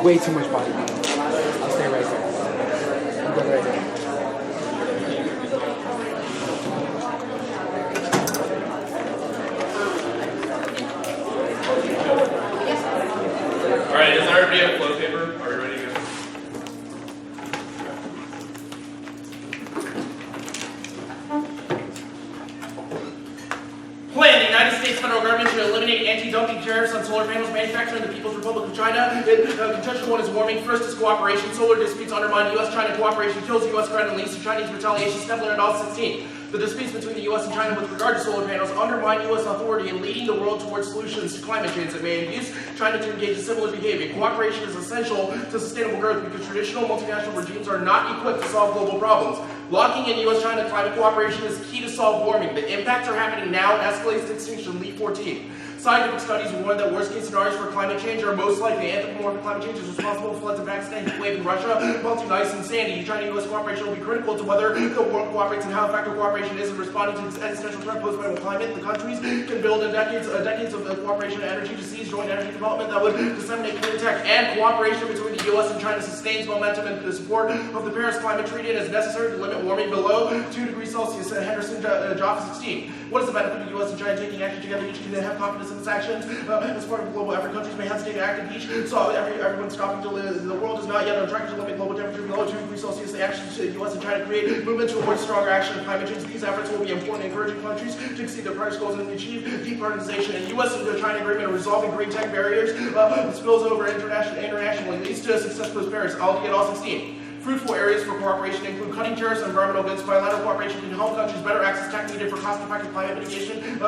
way too much body. I'll stay right there. I'm going right there. All right, does everybody have flow paper? Are you ready to go? Plan: the United States federal government should eliminate anti-dumping tariffs on solar panels manufactured in the People's Republic of China. Contention one is warming. First is cooperation. Solar disputes undermine U.S.-China cooperation, kills U.S. credit, and leads to Chinese retaliation. Step learned all 16. The disputes between the U.S. and China with regard to solar panels undermine U.S. authority in leading the world towards solutions to climate change that may induce China to engage in similar behavior. Cooperation is essential to sustainable growth because traditional multinational regimes are not equipped to solve global problems. Locking in U.S.-China climate cooperation is key to solve warming. The impacts are happening now and escalates to extinction. Lead 14. Scientific studies warn that worst-case scenarios for climate change are most likely. Anthropomorphic climate change is responsible for floods in Pakistan, heat wave in Russia, melting ice and sandy. China-U.S. cooperation will be critical to whether the world cooperates and how effective cooperation is in responding to this existential threat posed by the climate. The countries can build decades of cooperation and energy to seize joint energy development that would disseminate clean tech. And cooperation between the U.S. and China sustains momentum in the support of the Paris Climate Treaty and is necessary to limit warming below 2 degrees Celsius. Henderson, Job 16. What is the benefit of the U.S. and China taking action together? Each can have confidence in its actions. As part of a global effort, countries may hesitate to act in each. So everyone's stopping to live. The world is not yet on track to limit global temperature below 2 degrees Celsius. The actions to the U.S. and China create movement towards stronger action on climate change. These efforts will be important in encouraging countries to exceed their Paris goals and achieve decarbonization. And U.S. and the China agreement on resolving green tech barriers spills over internationally leads to success post Paris. I'll get all 16. Fruitful areas for cooperation include cutting tariffs on environmental goods. Bilateral cooperation can help countries better access tech needed for cost-effective climate mitigation and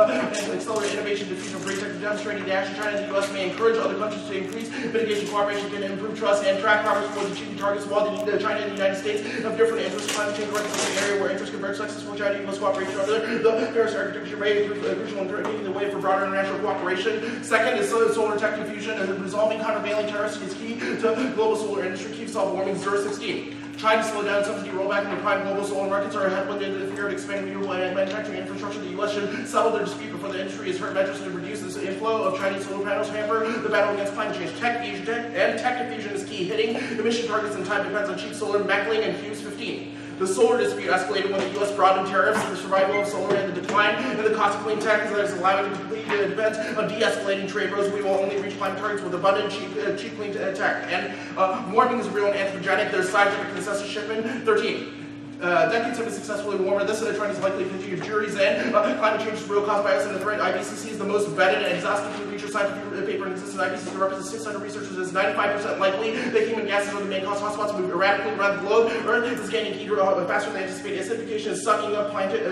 accelerate innovation to future green tech. Demonstrating the action China and the U.S. may encourage other countries to increase mitigation cooperation, can improve trust and track progress towards achieving targets. While China and the United States have different interests, climate change represents an area where interests converge. Successful China and U.S. cooperation over the Paris architecture may prove crucial in paving the way for broader international cooperation. Second is solar tech diffusion, and resolving countervailing tariffs is key to global solar industry. Keep solve warming. 016. Trying to slow down subsidy rollback in the prime global solar markets are a headwind in the fear of expanding renewable manufacturing infrastructure. The U.S. should settle their dispute before the industry is hurt. Measures to reduce this inflow of Chinese solar panels hamper the battle against climate change. Tech diffusion is key. Hitting emission targets in time depends on cheap solar. Meckling and Hughes 15. The solar dispute escalated when the U.S. broadened tariffs. The survival of solar and the decline in the cost of clean tech is allowing to complete depends on de-escalating trade roads. We will only reach climate targets with abundant, cheap clean tech. And warming is real and anthropogenic. There's scientific consensus shipment. 13. Decades have been successfully warmer. This trend is likely to continue. Juries in. Climate change is real caused by us and the threat. IPCC is the most vetted and exhaustively researched scientific paper in existence. IPCC represents 600 researchers. It is 95% likely that human gases are the main cause hotspots move erratically around the globe. Earth is gaining heat faster than anticipated. Acidification is sucking up plankton.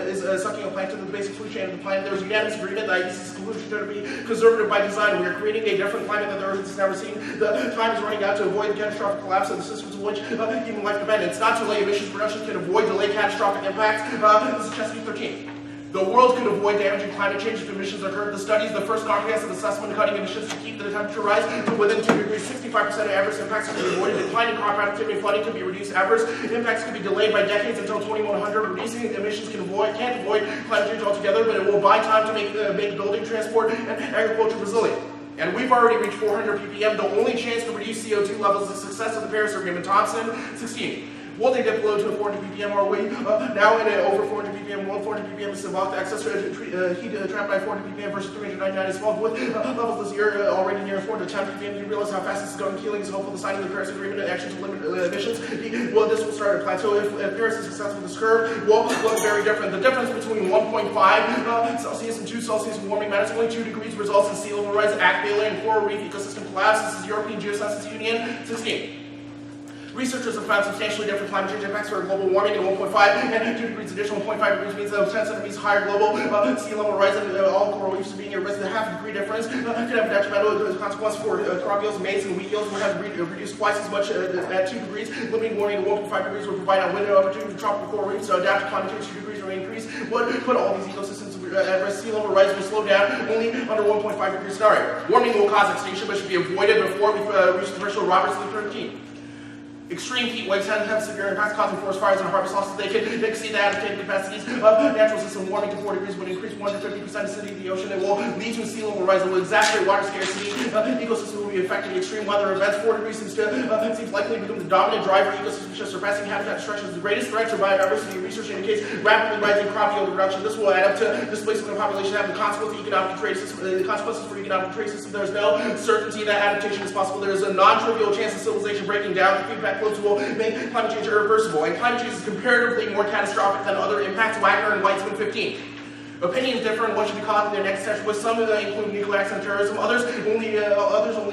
The basic food chain of the planet. There is unanimous agreement that IPCC's conclusion to be conservative by design. We are creating a different climate that the Earth has never seen. The time is running out to avoid the catastrophic collapse of the systems in which human life depends. It's not too late. Emissions reductions can avoid delay catastrophic impacts. This is Chesapeake 13. The world could avoid damaging climate change if emissions occurred. The studies, the first comprehensive assessment cutting emissions to keep the temperature rise to within 2 degrees. 65% of adverse impacts can be avoided. Declining crop productivity and flooding can be reduced. Adverse impacts can be delayed by decades until 2100. Reducing emissions can't avoid climate change altogether, but it will buy time to make building, transport, and agriculture resilient. And we've already reached 400 ppm. The only chance to reduce CO2 levels is the success of the Paris Agreement. Thompson, 16. Will they dip below to 400 ppm? Are we now in an over 400 ppm world? 400 ppm is about the excess heat trapped by 400 ppm versus 399 is small. With levels this year already near 410 ppm. Do you realize how fast this is going? Keeling is hopeful the signing of the Paris Agreement and action to limit emissions. Well, this will start a plateau. If Paris is successful, this curve will look very different. The difference between 1.5 Celsius and 2 Celsius warming minus only 2 degrees results in sea level rise, act failure, and coral reef ecosystem collapse. This is European Geosciences Union 16. Researchers have found substantially different climate change impacts for global warming in 1.5 and 2 degrees. Additional 1.5 degrees means 10 centimeters higher global sea level rise, and all coral reefs being at risk. The half degree difference could have a detrimental consequence for crop yields, maize, and wheat yields. Will have reduced twice as much at 2 degrees. Limiting warming to 1.5 degrees will provide a window opportunity for tropical coral reefs to adapt to climate change. 2 degrees will increase. Would put all these ecosystems at risk. Sea level rise will slow down only under 1.5 degree scenario. Warming will cause extinction, but should be avoided before we reach the threshold. Roberts 13. Extreme heat waves have severe impacts, causing forest fires and harvest losses. They can exceed the adaptive capacities of natural system. Warming to 4 degrees would increase 150% acidity of the ocean. It will lead to a sea level rise. It will exacerbate water scarcity. Ecosystem will be affected. Extreme weather events. 4 degrees seems likely to become the dominant driver. Ecosystem surpassing habitat destruction is the greatest threat to biodiversity. Research indicates rapidly rising crop yield reduction. This will add up to displacement of population, having the consequences for economic trade system. There is no certainty that adaptation is possible. There is a non-trivial chance of civilization breaking down. The feedback loops will make climate change irreversible. And climate change is comparatively more catastrophic than other impacts. Wagner and Weitzman 15. Opinions differ on what should be called in their next session, with some include nuclear acts and terrorism, others only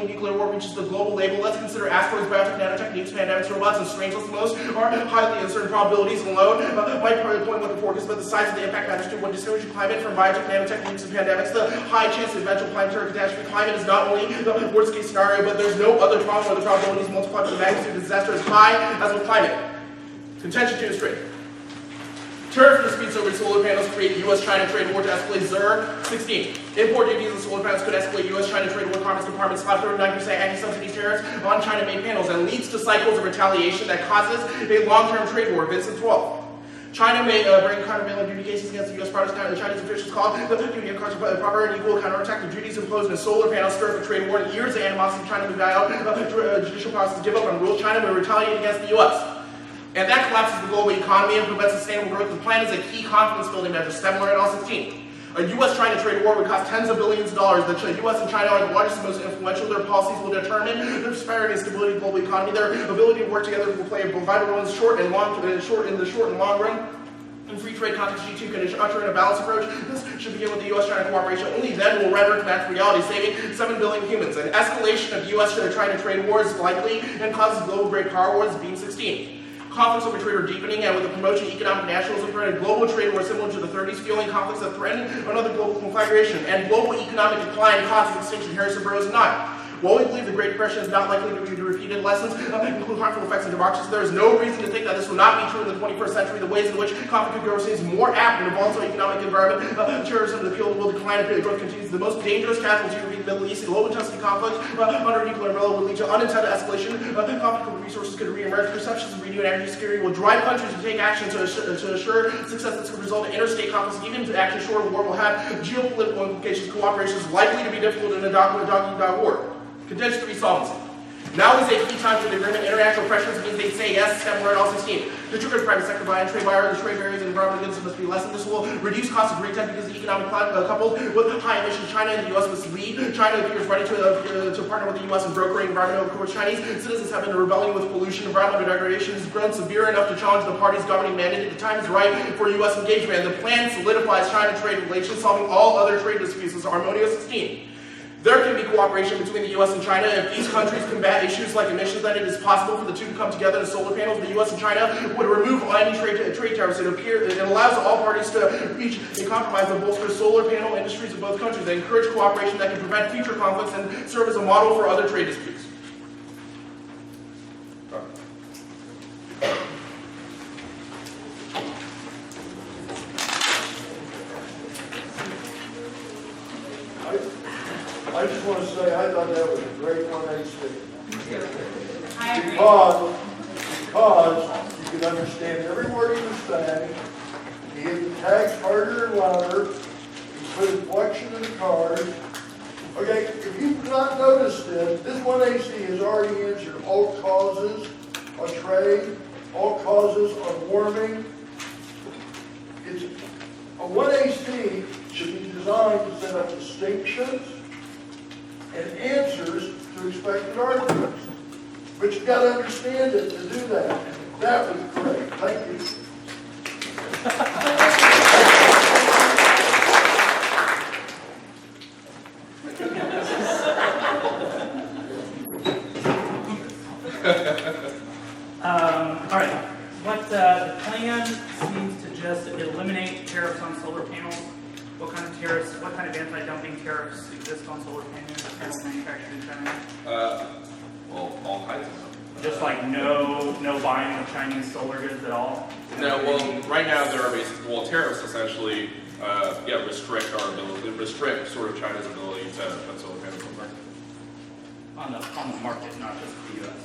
nuclear war reaches the global label. Let's consider asteroids, biotech, nanotechniques, pandemics, robots, and strangeless. Most are highly uncertain probabilities alone. Might probably point what the forecast, but the size of the impact matters too. What distinguishes climate from biotech, nanotechniques, and pandemics, the high chance of eventual planetary catastrophe. Climate is not only the worst case scenario, but there's no other problem where the probabilities multiplied by the magnitude of disaster is high as with climate. Contention 2 is straight. Tariff disputes over solar panels create U.S.-China trade war to escalate ZER 16. Import duties on solar panels could escalate U.S.-China trade war. Commerce Department slapped 39% anti-subsidy tariffs on China-made panels and leads to cycles of retaliation that causes a long-term trade war. Vincent 12. China may bring countervailing duty cases against the U.S. products. Now, the Chinese officials call the duty of proper and equal counterattack. The duties imposed on solar panels stir up a trade war. In years of animosity, China may die out. Judicial process give up on rules. China may retaliate against the U.S. And that collapses the global economy and prevents sustainable growth. The plan is a key confidence-building measure. Stemler et al. 16. A U.S.-China trade war would cost tens of billions of dollars. The U.S. and China are the largest and most influential. Their policies will determine the prosperity and stability of the global economy. Their ability to work together will play a vital role in the short and long run. In free trade context, G2 can usher in a balanced approach. This should begin with the U.S.-China cooperation. Only then will rhetoric match reality, saving 7 billion humans. An escalation of U.S.-China trade war is likely and causes global great power wars. Beam 16. Conflicts over trade are deepening, and with the promotion of economic nationalism, threatened global trade war similar to the 30s, fueling conflicts that threaten another global conflagration. And global economic decline causes extinction. Harrison Burroughs 9. While we believe the Great Depression is not likely to be repeated, lessons include harmful effects of democracy. There is no reason to think that this will not be true in the 21st century. The ways in which conflict could grow seems more apt in a volatile economic environment. Terrorism and the appeal will decline if growth continues. The most dangerous casualty would be the Middle East. Low intensity conflict under a nuclear umbrella would lead to unintended escalation. Conflict over resources could reemerge. Perceptions of renewed energy security will drive countries to take action to assure success. This could result in interstate conflicts. Even if action short of war will have geopolitical implications. Cooperation is likely to be difficult in a dog-eat-dog war. Contention 3, solvency. Now is a key time for the agreement. International pressures means they say yes. Stemler et al. 16. The trigger private sector buy and trade by the trade barriers and environmental goods must be lessened. This will reduce costs of green tech because the economic climate coupled with high emissions. China and the U.S. must lead. China appears ready to partner with the U.S. in brokering environmental accords. Chinese citizens have been rebelling with pollution. Environmental degradation has grown severe enough to challenge the parties governing mandate. The time is right for U.S. engagement. And the plan solidifies China trade relations, solving all other trade disputes. This is harmonious 16. There can be cooperation between the U.S. and China. If these countries combat issues like emissions, then it is possible for the two to come together in solar panels. The U.S. and China would remove any trade tariffs. It allows all parties to reach a compromise that bolsters solar panel industries of both countries. They encourage cooperation that can prevent future conflicts and serve as a model for other trade disputes. I just want to say I thought that was a great 1A statement. Because you can understand every word he was saying. He hit the tags harder and louder. He put inflection in the cars. Okay, if you've not noticed it, this 1AC has already answered all causes on trade, all causes on warming. A 1AC should be designed to set up distinctions and answers to expected arguments. But you've got to understand it to do that. That was great. Thank you. All right. What the plan seems to just eliminate tariffs on solar panels. What kind of tariffs? What kind of anti-dumping tariffs exist on solar panels manufactured in China? Well, all kinds of them. Just like no buying of Chinese solar goods at all. No, well, right now there are tariffs essentially, restrict our ability, restrict sort of China's ability to put solar panels on the market. On the market, not just the U.S.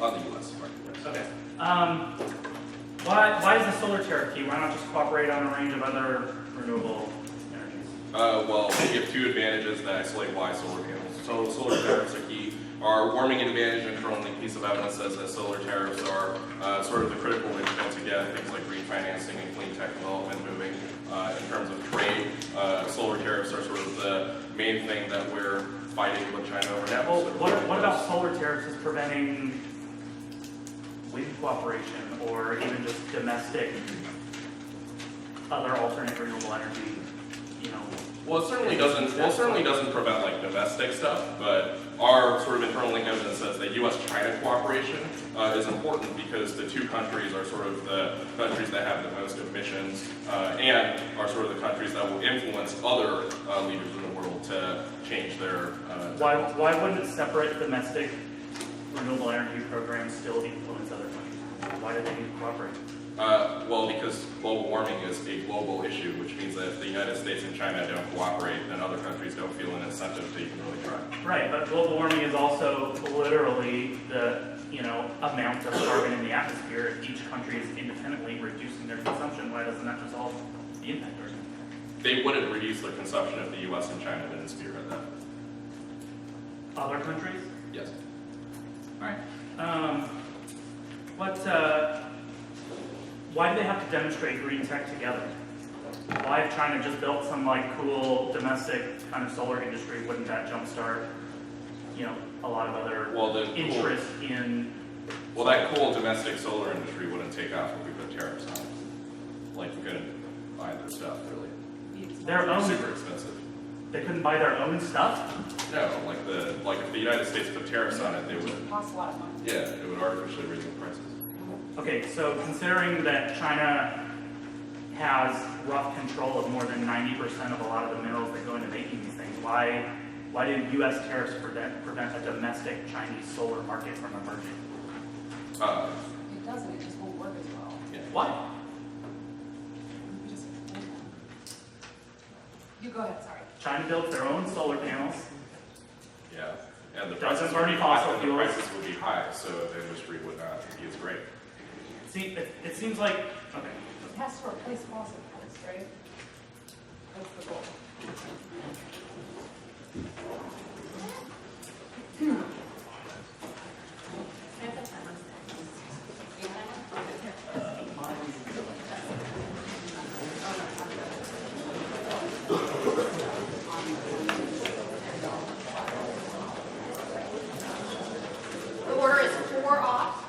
on the U.S. marketplace. Okay. Why is the solar tariff key? Why not just cooperate on a range of other renewable energies? Well, we have two advantages that explain why solar panels. So solar tariffs are key. Our warming advantage and currently piece of evidence says that solar tariffs are sort of the critical linchpin to get things like green financing and clean tech development moving. In terms of trade, solar tariffs are sort of the main thing that we're fighting with China over now. Well, So what about solar tariffs as preventing wind cooperation or even just domestic other alternate renewable energy? You know. Well, it certainly doesn't prevent like domestic stuff, but our sort of internal link evidence says that U.S.-China cooperation is important because the two countries are sort of the countries that have the most emissions and are sort of the countries that will influence other leaders in the world to change their. Why wouldn't separate domestic renewable energy programs still influence other countries? Why do they need to cooperate? Well, because global warming is a global issue, which means that if the United States and China don't cooperate, then other countries don't feel an incentive to even really try. Right, but global warming is also literally the amount of carbon in the atmosphere. If each country is independently reducing their consumption, why doesn't that resolve the impact argument? They wouldn't reduce their consumption if the U.S. and China didn't spearhead that. Other countries? Yes. All right. Why do they have to demonstrate green tech together? Why if China just built some like cool domestic kind of solar industry, wouldn't that jumpstart, a lot of other interest in? Well, that cool domestic solar industry wouldn't take off if we put tariffs on it. Like you couldn't buy their stuff really. Their own. Super expensive. They couldn't buy their own stuff? No, like if the United States put tariffs on it, they would. It costs a lot of money. Yeah, it would artificially raise the prices. Okay, so considering that China has rough control of more than 90% of a lot of the minerals that go into making these things, why do U.S. tariffs prevent a domestic Chinese solar market from emerging? It doesn't, it just won't work as well. Yeah. Why? You just explain that. You go ahead, sorry. China built their own solar panels. Yeah, and the Doesn't prices burn any fossil the fuels. prices would be high, so the industry would not be as great. See, it seems like, okay. It has to replace fossil fuels, right? That's the goal. The order is 4 off.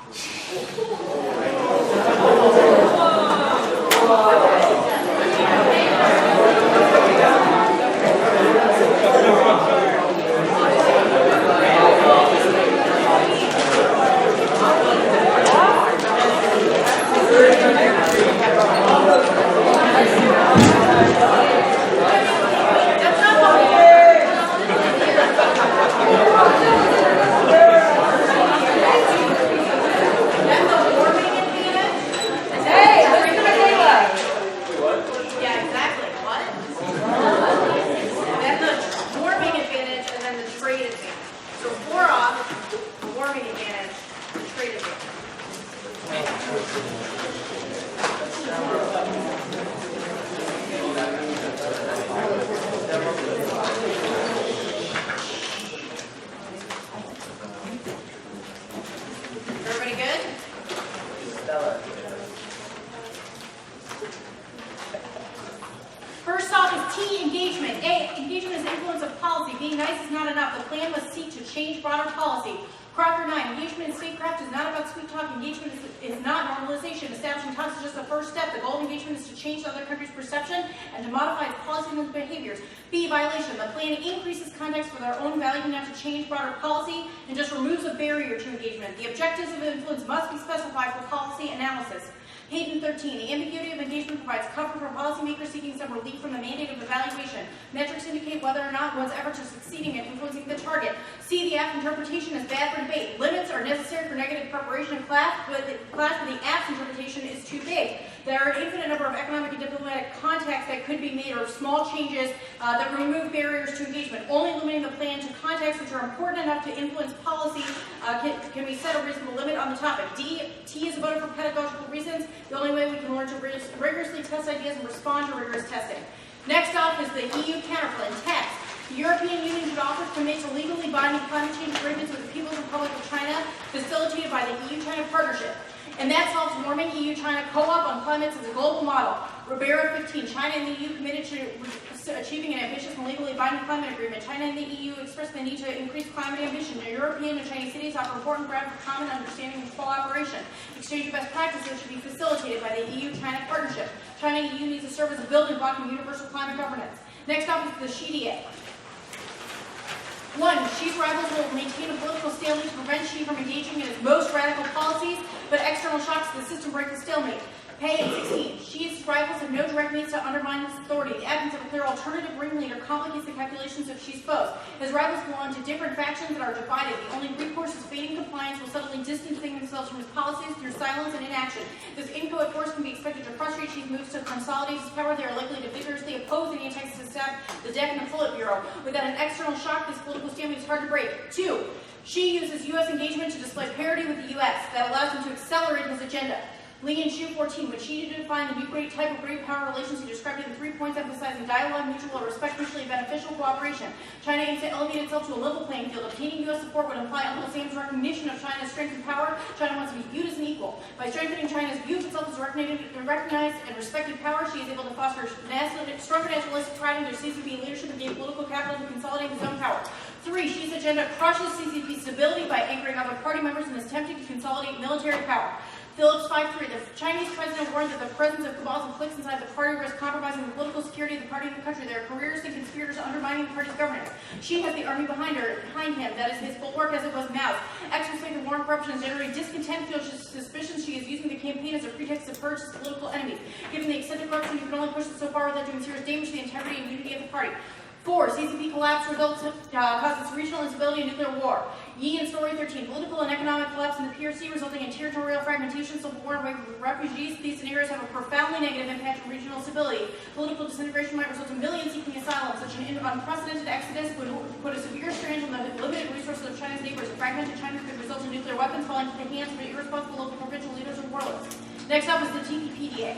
Everybody good? First off is T, engagement. A, engagement is influence of policy. Being nice is not enough. The plan must seek to change broader policy. Crawford 9, engagement in statecraft is not about sweet talk. Engagement is not normalization. Establishing talks is just the first step. The goal of engagement is to change the other country's perception and to modify its policies and behaviors. B, violation. The plan increases context for their own value enough to change broader policy and just removes a barrier to engagement. The objectives of influence must be specified for policy analysis. Hayden 13, the ambiguity of engagement provides cover for policymakers seeking some relief from the mandate of evaluation. Metrics indicate whether or not one's efforts are succeeding at influencing the target. C, the apt interpretation is bad for debate. Limits are necessary for negative preparation of class, but the app's interpretation is too big. There are an infinite number of economic and diplomatic contacts that could be made, or small changes that remove barriers to engagement. Only limiting the plan to contacts which are important enough to influence policy can we set a reasonable limit on the topic. D, T is voted for pedagogical reasons. The only way we can learn to rigorously test ideas and respond to rigorous testing. Next up is the EU counterplan, text. The European Union should offer to commit to legally binding climate change agreements with the People's Republic of China, facilitated by the EU-China partnership. And that solves warming. EU-China co-op on climates as a global model. Ribera 15, China and the EU committed to achieving an ambitious and legally binding climate agreement. China and the EU expressed the need to increase climate ambition. The European and Chinese cities offer important ground for common understanding and cooperation. Exchange of best practices should be facilitated by the EU-China partnership. China and EU needs to serve as a building block in universal climate governance. Next up is the Xi. 1. Xi's rivals will maintain a political stalemate to prevent Xi from engaging in his most radical policies, but external shocks to the system break the stalemate. Pay at 16. Xi's rivals have no direct means to undermine his authority. The absence of a clear alternative ringleader complicates the calculations of Xi's foes. His rivals belong to different factions that are divided. The only recourse is feigning compliance while subtly distancing themselves from his policies through silence and inaction. This inchoate force can be expected to frustrate Xi's moves to consolidate his power. They are likely to vigorously oppose any attempts to stab the deck and the Politburo. Without an external shock, this political stalemate is hard to break. 2. Xi uses U.S. engagement to display parity with the U.S. that allows him to accelerate his agenda. Li and Shu 14, when Xi defined the new type of great power relations, he described it in 3 points emphasizing dialogue, mutual respect, mutually beneficial cooperation. China aims to elevate itself to a level playing field. Obtaining U.S. support would imply Uncle Sam's recognition of China's strength and power. China wants to be viewed as an equal. By strengthening China's view of itself as recognized and respected power, Xi is able to foster stronger nationalistic pride in their CCP leadership and gain political capital to consolidate his own power. 3. Xi's agenda crushes CCP stability by anchoring other party members and is tempting to consolidate military power. Phillips 5.3. The Chinese president warned that the presence of cabals and cliques inside the party risks compromising the political security of the party and the country. There are careerists and conspirators undermining the party's governance. Xi has the army behind him. That is his bulwark as it was Mao's. Experts think the war and corruption has generated discontent, feels suspicion Xi is using the campaign as a pretext to purge his political enemies. Given the extent of corruption, you can only push it so far without doing serious damage to the integrity and unity of the party. 4. CCP collapse causes regional instability and nuclear war. Yi and Story 13. Political and economic collapse in the PRC resulting in territorial fragmentation, civil war, and refugees. These scenarios have a profoundly negative impact on regional stability. Political disintegration might result in millions seeking asylum. Such an unprecedented exodus would put a severe strain on the limited resources of China's neighbors. A fragmented China could result in nuclear weapons falling into the hands of irresponsible local provincial leaders and warlords. Next up is the TPPDA.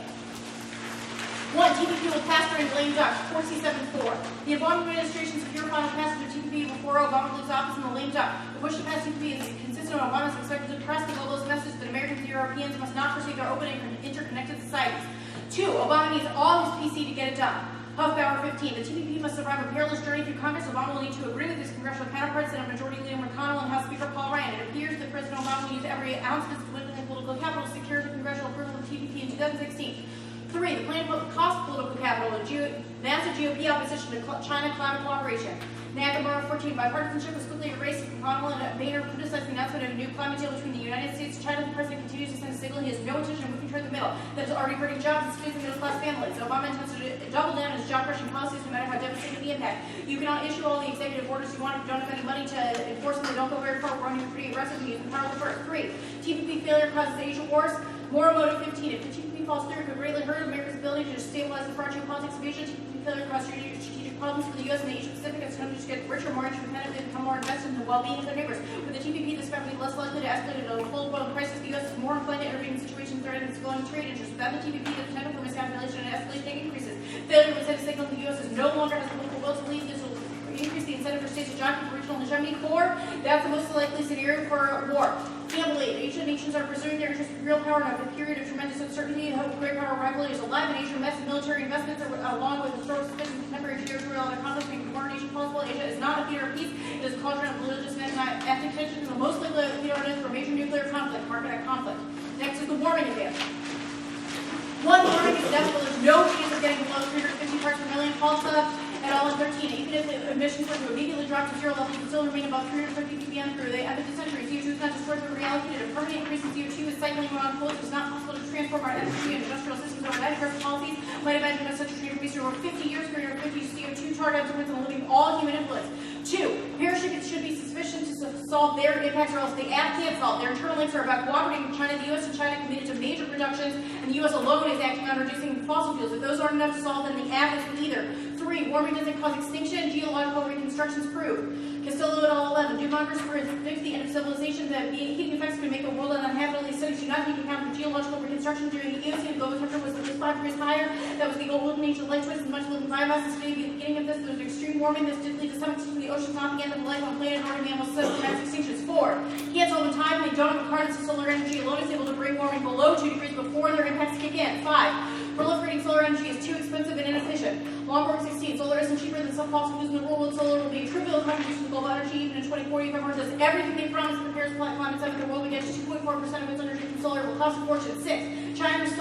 1. TPP will pass during lame duck, 4C74. The Obama administration secured final passage of TPP before Obama leaves office in the lame duck. The push to pass TPP is consistent with Obama's expected to press the globalist message that Americans and Europeans must not forsake their open and interconnected societies. 2. Obama needs all his PC to get it done. Huffbauer 15. The TPP must survive a perilous journey through Congress. Obama will need to agree with his congressional counterparts, Senate Majority Leader McConnell and House Speaker Paul Ryan. It appears that President Obama will use every ounce of his political capital to secure the congressional approval of TPP in 2016. 3. The plan will cost political capital and massive GOP opposition to China climate cooperation. Nakamura 14. Bipartisanship was quickly erased. McConnell and Boehner criticized the announcement of a new climate deal between the United States and China. The president continues to send a signal he has no intention of moving toward the middle. That is already hurting jobs and squeezing middle-class families. Obama intends to double down on his job-crushing policies no matter how devastating the impact. You cannot issue all the executive orders you want if you don't have any money to enforce them. They don't go very far. We're only pretty aggressive and using power first. 3. TPP failure causes Asia wars. Moral motive 15. If the TPP falls through, it could greatly hurt America's ability to stabilize the frontier politics of Asia. TPP failure causes strategic problems for the U.S. and the Asia Pacific as countries get richer, more interdependent, and become more invested in the well-being of their neighbors. With the TPP, this fact will be less likely to escalate into a full-blown crisis. The U.S. is more inclined to intervene in situations threatening its glowing trade interests. Without the TPP, the potential for miscalculation and escalation increases. Failure would send a signal that the U.S. no longer has political will to lead. This will increase the incentive for states to jockey for regional hegemony. 4. That's the most likely scenario for war. Campbell 8. Asian nations are preserving their interest in real power in a period of tremendous uncertainty. The hope of great power rivalry is alive in Asia. Massive military investments along with historical suspicion of contemporary territorial and conflict make coordination possible. Asia is not a theater of peace. It is a cauldron of religious and ethnic tension and the most likely theater for major nuclear conflict. Mark that conflict. Next is the warming advance. 1. Warming is decibel. There's no chance of getting below 350 parts per million. Pulsa at all in 13. Even if the emissions were to immediately drop to 0 levels, it would still remain above 350 ppm through the end of the century. CO2 is not just further reallocated. A permanent increase in CO2 is cycling around coals. It's not possible to transform our energy and industrial systems overnight. Current policies might imagine that such a trade increase over 50 years for your 50 CO2 tar instruments and limiting all human influence. 2. Parachutes should be sufficient to solve their impacts, or else the app can't solve. Their internal links are about cooperating with China. The U.S. and China committed to major reductions and the U.S. alone is acting on reducing fossil fuels. If those aren't enough to solve, then the app isn't either. 3, warming doesn't cause extinction. Geological reconstructions prove. Castillo et al. 11. Dumont predicts the end of civilization that heating effects can make the world uninhabitable. These studies do not take account of geological reconstruction during the Eocene. Global temperature was at least 5 degrees higher. That was the golden age of light twist and much living biomass. At the beginning of this, there was extreme warming. This did lead to some extinction of the oceans, not the end of the life on the planet, nor to mammals, so mass extinctions. 4. Can't solve in time. They don't have a card that says solar energy alone is able to bring warming below 2 degrees before their impacts kick in. 5. Proliferating solar energy is too expensive and inefficient. Longboard 16. Solar isn't cheaper than some fossil fuels in the real world. Solar will be a trivial contribution to global energy even in 2040. If everyone does everything they promised in the Paris Climate Summit, the world will get 2.4% of its energy from solar. It will cost a fortune. 6. China's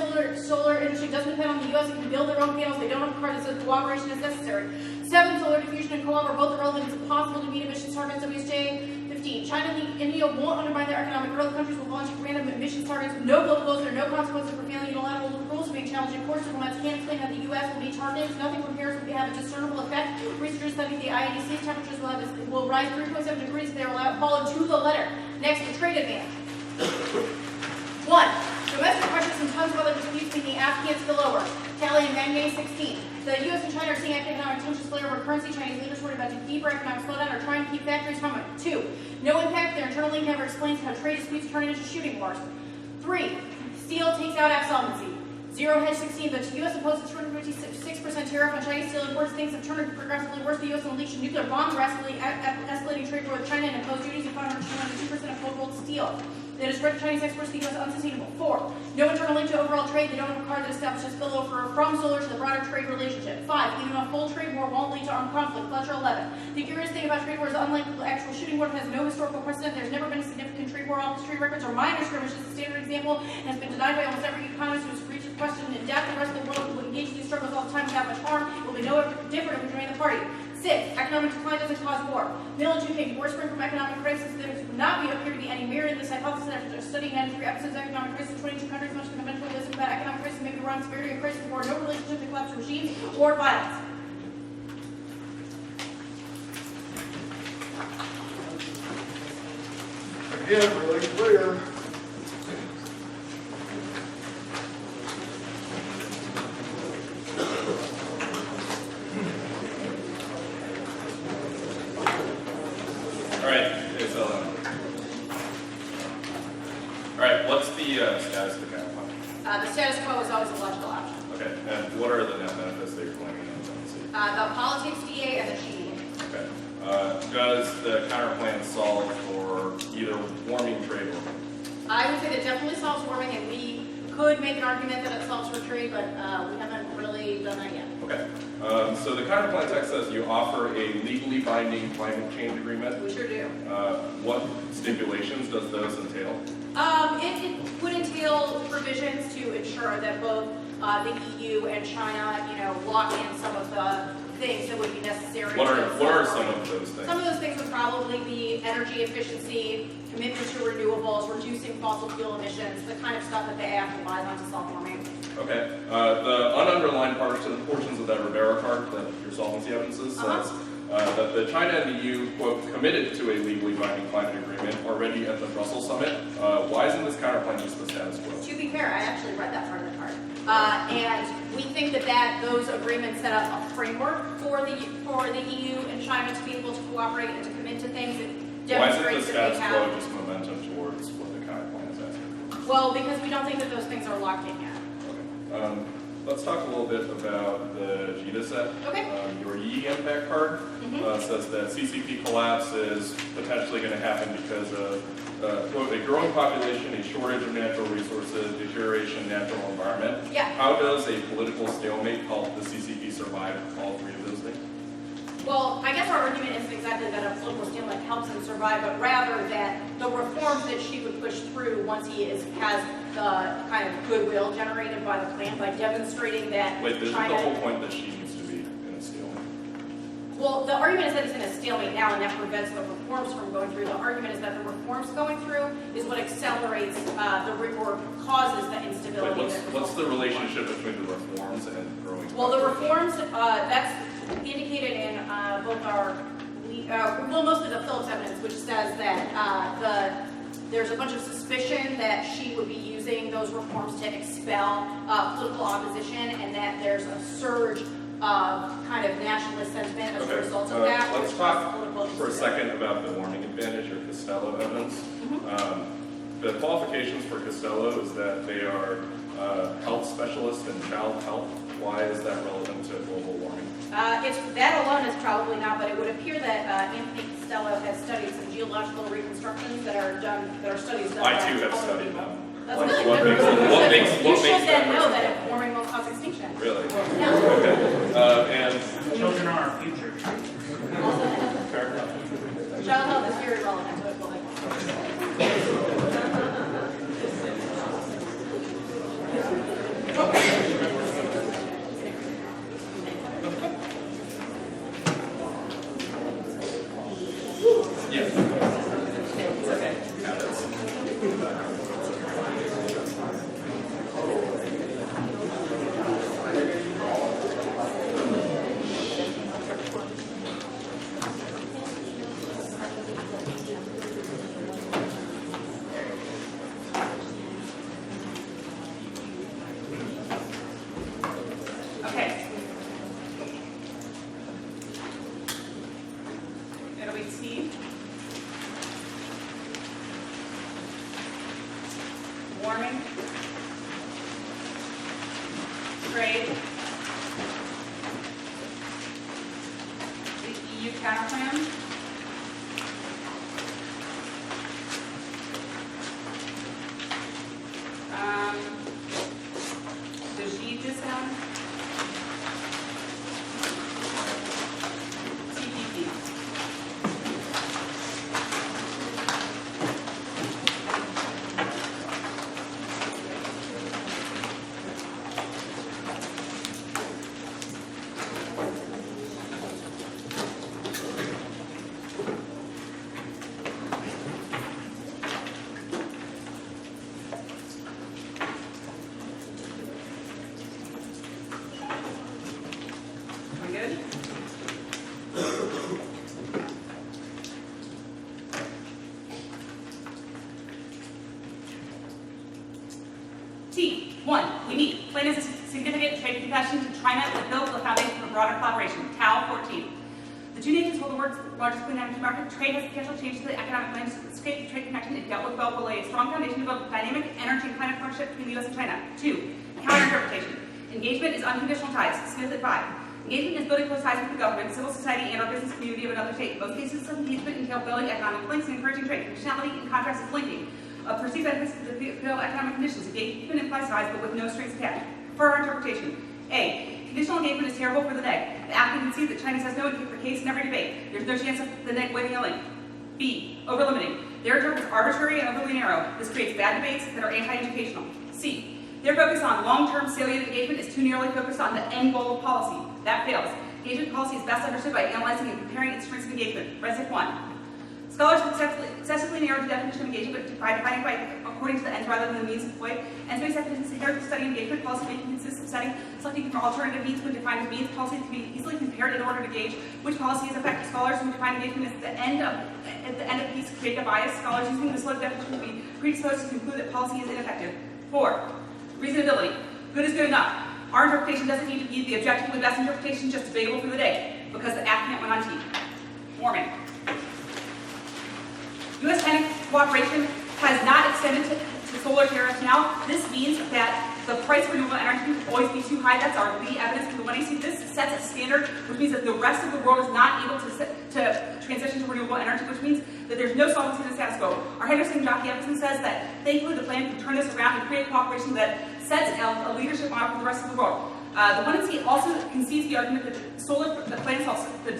solar industry doesn't depend on the U.S. It can build their own panels. They don't have a card that says cooperation is necessary. 7. Solar diffusion and co-op are both irrelevant. It's impossible to meet emissions targets. WSJ. 15. China and India won't undermine their economic growth. Countries will launch random emissions targets with no global goals. There are no consequences for failing unilateral rules being challenged. Of course, diplomats can't explain how the U.S. will meet targets. Nothing from Paris will have a discernible effect. Researchers study the IEDC's temperatures will rise 3.7 degrees if they are followed to the letter. Next, the trade advantage. 1. Domestic pressures and tons of other disputes mean the app can't spill over. Tally and Manier 16. The U.S. and China are seeing economic tensions flare over currency. Chinese leaders worried about deeper economic slowdown are trying to keep factories humming. 2. No impact. Their internal link never explains how trade disputes turn into shooting wars. 3. Steel takes out app solvency. 0 hedge 16. The U.S. opposed a 256% tariff on Chinese steel imports. Things have turned progressively worse. The U.S. unleashed a nuclear bomb, drastically escalating trade war with China and imposed duties of 502% of cold-rolled steel. They discouraged Chinese exports to the U.S. unsustainable. 4. No internal link to overall trade. They don't have a card that establishes spillover from solar to the broader trade relationship. 5. Even a full trade war won't lead to armed conflict. Pleasure 11. The curious thing about trade war is unlike the actual shooting war, it has no historical precedent. There's never been a significant trade war. All history records are minor skirmishes. The standard example and has been denied by almost every economist who has reached the question in depth. The rest of the world will engage in these struggles all the time without much harm. It will be no different if we join the party. 6. Economic decline doesn't cause war. Military came war spring from economic crisis. There would not appear to be any merit in this hypothesis after studying 93 episodes of economic crisis in 22 countries. Much of the conventional wisdom about economic crisis may be wrong. Severity of crisis before no relationship to collapse of regimes or violence. Again, really clear. What's the status of the cap plan? The status quo is always a logical option. Okay, and what are the net benefits that you're claiming in The politics DA and the cheating. Okay. Does the counter plan solve for either warming trade or? I would say that definitely solves warming, and we could make an argument that it solves for trade, but we haven't really done that yet. Okay. So the counter plan text says you offer a legally binding climate change agreement. We sure do. What stipulations does those entail? It would entail provisions to ensure that both the EU and China, lock in some of the things that would be necessary. What are some of those things? Some of those things would probably be energy efficiency, commitment to renewables, reducing fossil fuel emissions, the kind of stuff that the AF relies on to solve warming. Okay. The ununderlined portions of that Rivera card that your solvency evidence says that the China and the EU, quote, committed to a legally binding climate agreement already at the Brussels summit. Why isn't this counterplan just the status quo? To be fair, I actually read that part of the card. And we think that those agreements set up a framework for the EU and China to be able to cooperate and to commit to things that demonstrates that they have. Why isn't the status quo just momentum towards what the counterplan is asking for? Well, because we don't think that those things are locked in yet. Okay. Let's talk a little bit about the GDA set. Okay. Your Yi impact card says that CCP collapse is potentially going to happen because of quote, a growing population, a shortage of natural resources, deterioration in natural environment. Yeah. How does a political stalemate help the CCP survive all three of those things? Well, I guess our argument isn't exactly that a political stalemate helps him survive, but rather that the reforms that she would push through once he has the kind of goodwill generated by the plan, by demonstrating that Wait, isn't China... the whole point that she needs to be in a stalemate? Well, the argument is that it's in a stalemate now, and that prevents the reforms from going through. The argument is that the reforms going through is what accelerates or causes the instability. Wait, what's the relationship between the reforms and growing? Well, the reforms, that's indicated in both our, mostly the Phillips evidence, which says that there's a bunch of suspicion that she would be using using those reforms to expel political opposition, and that there's a surge of kind of nationalist sentiment as a result of that. Let's talk for a second about the warming advantage or Costello evidence. The qualifications for Costello is that they are health specialists in child health. Why is that relevant to global warming? That alone is probably not, but it would appear that Anthony Costello has studied some geological reconstructions that are studies done by I too have other studied people. them. That's What good. makes You should then that know reasonable? that warming will cause extinction. Really? Yeah. Okay. And Children are our future. fair enough. Child health is very relevant to it. Yeah. Okay. It'll be T. Warming. Trade. The EU counterplan. The G discount. TPP. We good? T. 1. We need. Plan is a significant trade concession to China that builds the foundation for broader collaboration. Tau 14. The two nations hold the world's largest clean energy market. Trade has potential change to the economic landscape. Trade connection, if dealt with well, will lay a strong foundation to build dynamic energy and climate partnership between the U.S. and China. 2. Counter-interpretation. Engagement is unconditional ties. Smith at 5. Engagement is building close ties with the government, civil society, and our business community of another state. Most cases of engagement entail building economic links and encouraging trade. Conditionality, in contrast, is linking. Perceived benefits to fulfill economic conditions. Engagement implies ties, but with no strings attached. For our interpretation. A. Conditional engagement is terrible for the neg. The applicant can see that China has no case in every debate. There's no chance of the neg winning a link. B. Over-limiting. Their term is arbitrary and overly narrow. This creates bad debates that are anti-educational. C. Their focus on long-term salient engagement is too narrowly focused on the end goal of policy. That fails. Engagement policy is best understood by analyzing and comparing its strengths of engagement. Recipe 1. Scholars have excessively narrowed the definition of engagement by defining according to the ends rather than the means employed. And space definitions inherit the study of engagement. Policy making consists of selecting from alternative means when defined as means. Policy can be easily compared in order to gauge which policy is effective. Scholars who define engagement as at the end of piece create a bias. Scholars using this low definition will be predisposed to conclude that policy is ineffective. 4. Reasonability. Good is good enough. Our interpretation doesn't need to be the objectively best interpretation, just debatable for the day, because the applicant went on T. Warming. U.S.-China cooperation has not extended to solar tariffs now. This means that the price of renewable energy will always be too high. That's our lead evidence for the 1AC. This sets a standard, which means that the rest of the world is not able to transition to renewable energy, which means that there's no solvency to the status quo. Our Henderson jockey evidence says that thankfully the plan can turn this around and create cooperation that sets a leadership model for the rest of the world. The 1AC also concedes the argument that the plan solves the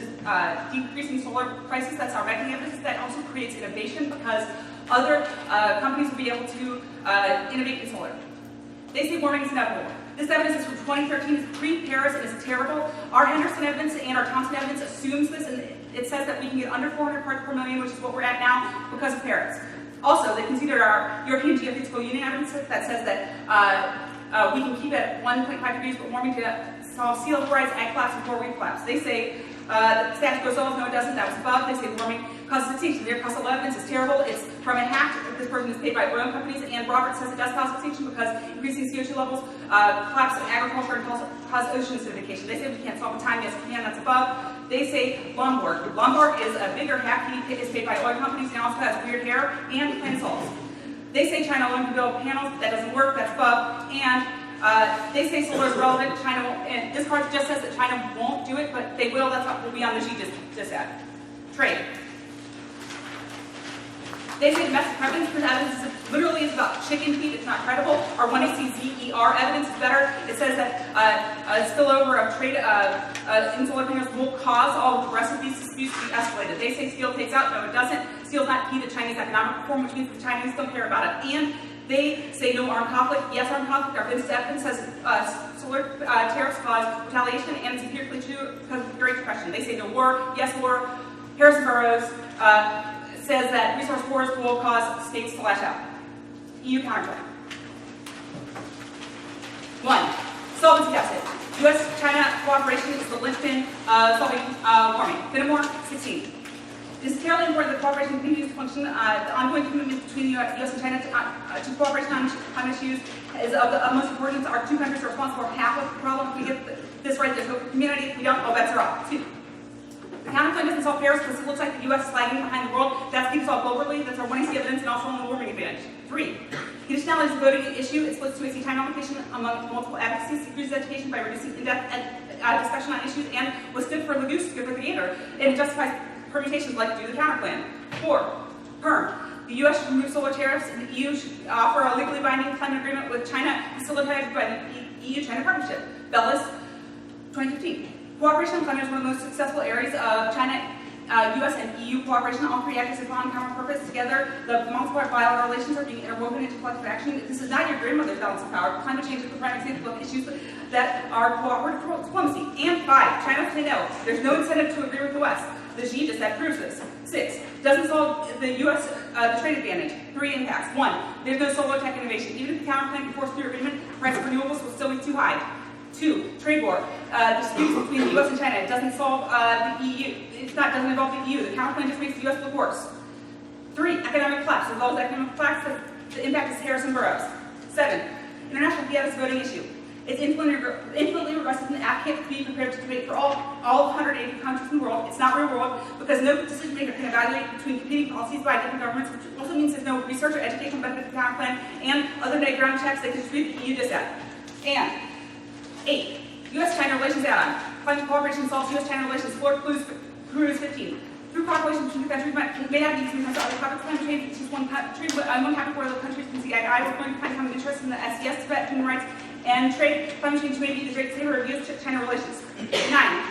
decreasing solar prices. That's our ranking evidence. That also creates innovation because other companies will be able to innovate in solar. They say warming is inevitable. This evidence is from 2013, it's pre-Paris, and is terrible. Our Henderson evidence and our Thompson evidence assumes this, and it says that we can get under 400 parts per million, which is what we're at now, because of Paris. Also, they considered our European Geophysical Union evidence that says that we can keep at 1.5 degrees, but warming to solve sea level rise, egg collapse, and coral reef collapse. They say The status goes off, no it doesn't, that was above. They say warming causes extinction. Their causal evidence is terrible. It's from a hack. This person is paid by oil companies, and Robert says it does cause extinction because increasing CO2 levels collapse in agriculture and cause ocean acidification. They say we can't solve in time. Yes, we can. That's above. They say Lombard. Lombard is a bigger hack. He is paid by oil companies and also has weird hair and plant salts. They say China alone can build panels. That doesn't work. That's above. And they say solar is relevant. China won't, and this card just says that China won't do it, but they will. That's what will be on the sheet just said. Trade. They say domestic evidence literally is about chicken feed. It's not credible. Our 1ACZER evidence is better. It says that a spillover of trade in solar panels will cause all the rest of these disputes to be escalated. They say steel takes out. No, it doesn't. Steel is not key to Chinese economic reform, which means the Chinese don't care about it. And they say no armed conflict. Yes, armed conflict. Our evidence says solar tariffs cause retaliation, and it's empirically true because of the Great Depression. They say no war. Yes, war. Harrison Burroughs says that resource wars will cause states to lash out. EU counterclaim. 1. Solvency deficit. U.S.-China cooperation is the linchpin of solving warming. Fenimore, 16. It is terribly important that cooperation continues to function. The ongoing commitment between the U.S. and China to cooperation on climate issues is of the utmost importance. Our two countries are responsible for half of the problem. If we get this right, there's no community. If we don't, all bets are off. 2. The counterclaim doesn't solve Paris because it looks like the U.S. is lagging behind the world. That's being solved globally. That's our 1AC evidence and also on the warming advantage. 3. Conditionality is a voting issue. It splits 2AC time allocation among multiple advocacies, increases education by reducing in-depth discussion on issues, and was good for the goose, good for the gator. And it justifies permutations like do the counterclaim. 4. PERM. The U.S. should remove solar tariffs, and the EU should offer a legally binding climate agreement with China facilitated by the EU-China partnership. Bellis, 2015. Cooperation on climate is one of the most successful areas of China, U.S. and EU cooperation. All three actors upon common purpose together. The multiple bilateral relations are being interwoven into collective action. This is not your grandmother's balance of power. Climate change is the prime example of issues that are cooperative diplomacy. And 5. China say no. There's no incentive to agree with the West. The Xi just that proves this. 6. Doesn't solve the U.S. The trade advantage. 3 impacts. 1. There's no solar tech innovation. Even if the counterclaim can force through agreement, the price of renewables will still be too high. 2. Trade war. Disputes between the U.S. and China. It doesn't solve the EU. Doesn't involve the EU. The counterclaim just makes the U.S. look worse. 3. Economic collapse. As well as economic collapse, the impact is Harrison Burroughs. 7. International fiat is a voting issue. It's infinitely regressive and the applicant to be prepared to debate for all 180 countries in the world. It's not real world because no decision maker can evaluate between competing policies by different governments, which also means there's no research or educational benefit to the counterclaim, and other than ground checks, they can just read the EU dissent. And 8. U.S.-China relations add-on. Climate cooperation solves U.S.-China relations. Cruise 15. Through cooperation between the countries may have needs to other topics. Climate change is just one country, one topic where the countries can see eye to eye. We're going to find common interest in the SDS, Tibet, human rights, and trade. Climate change may be the great saver of U.S.-China relations. 9.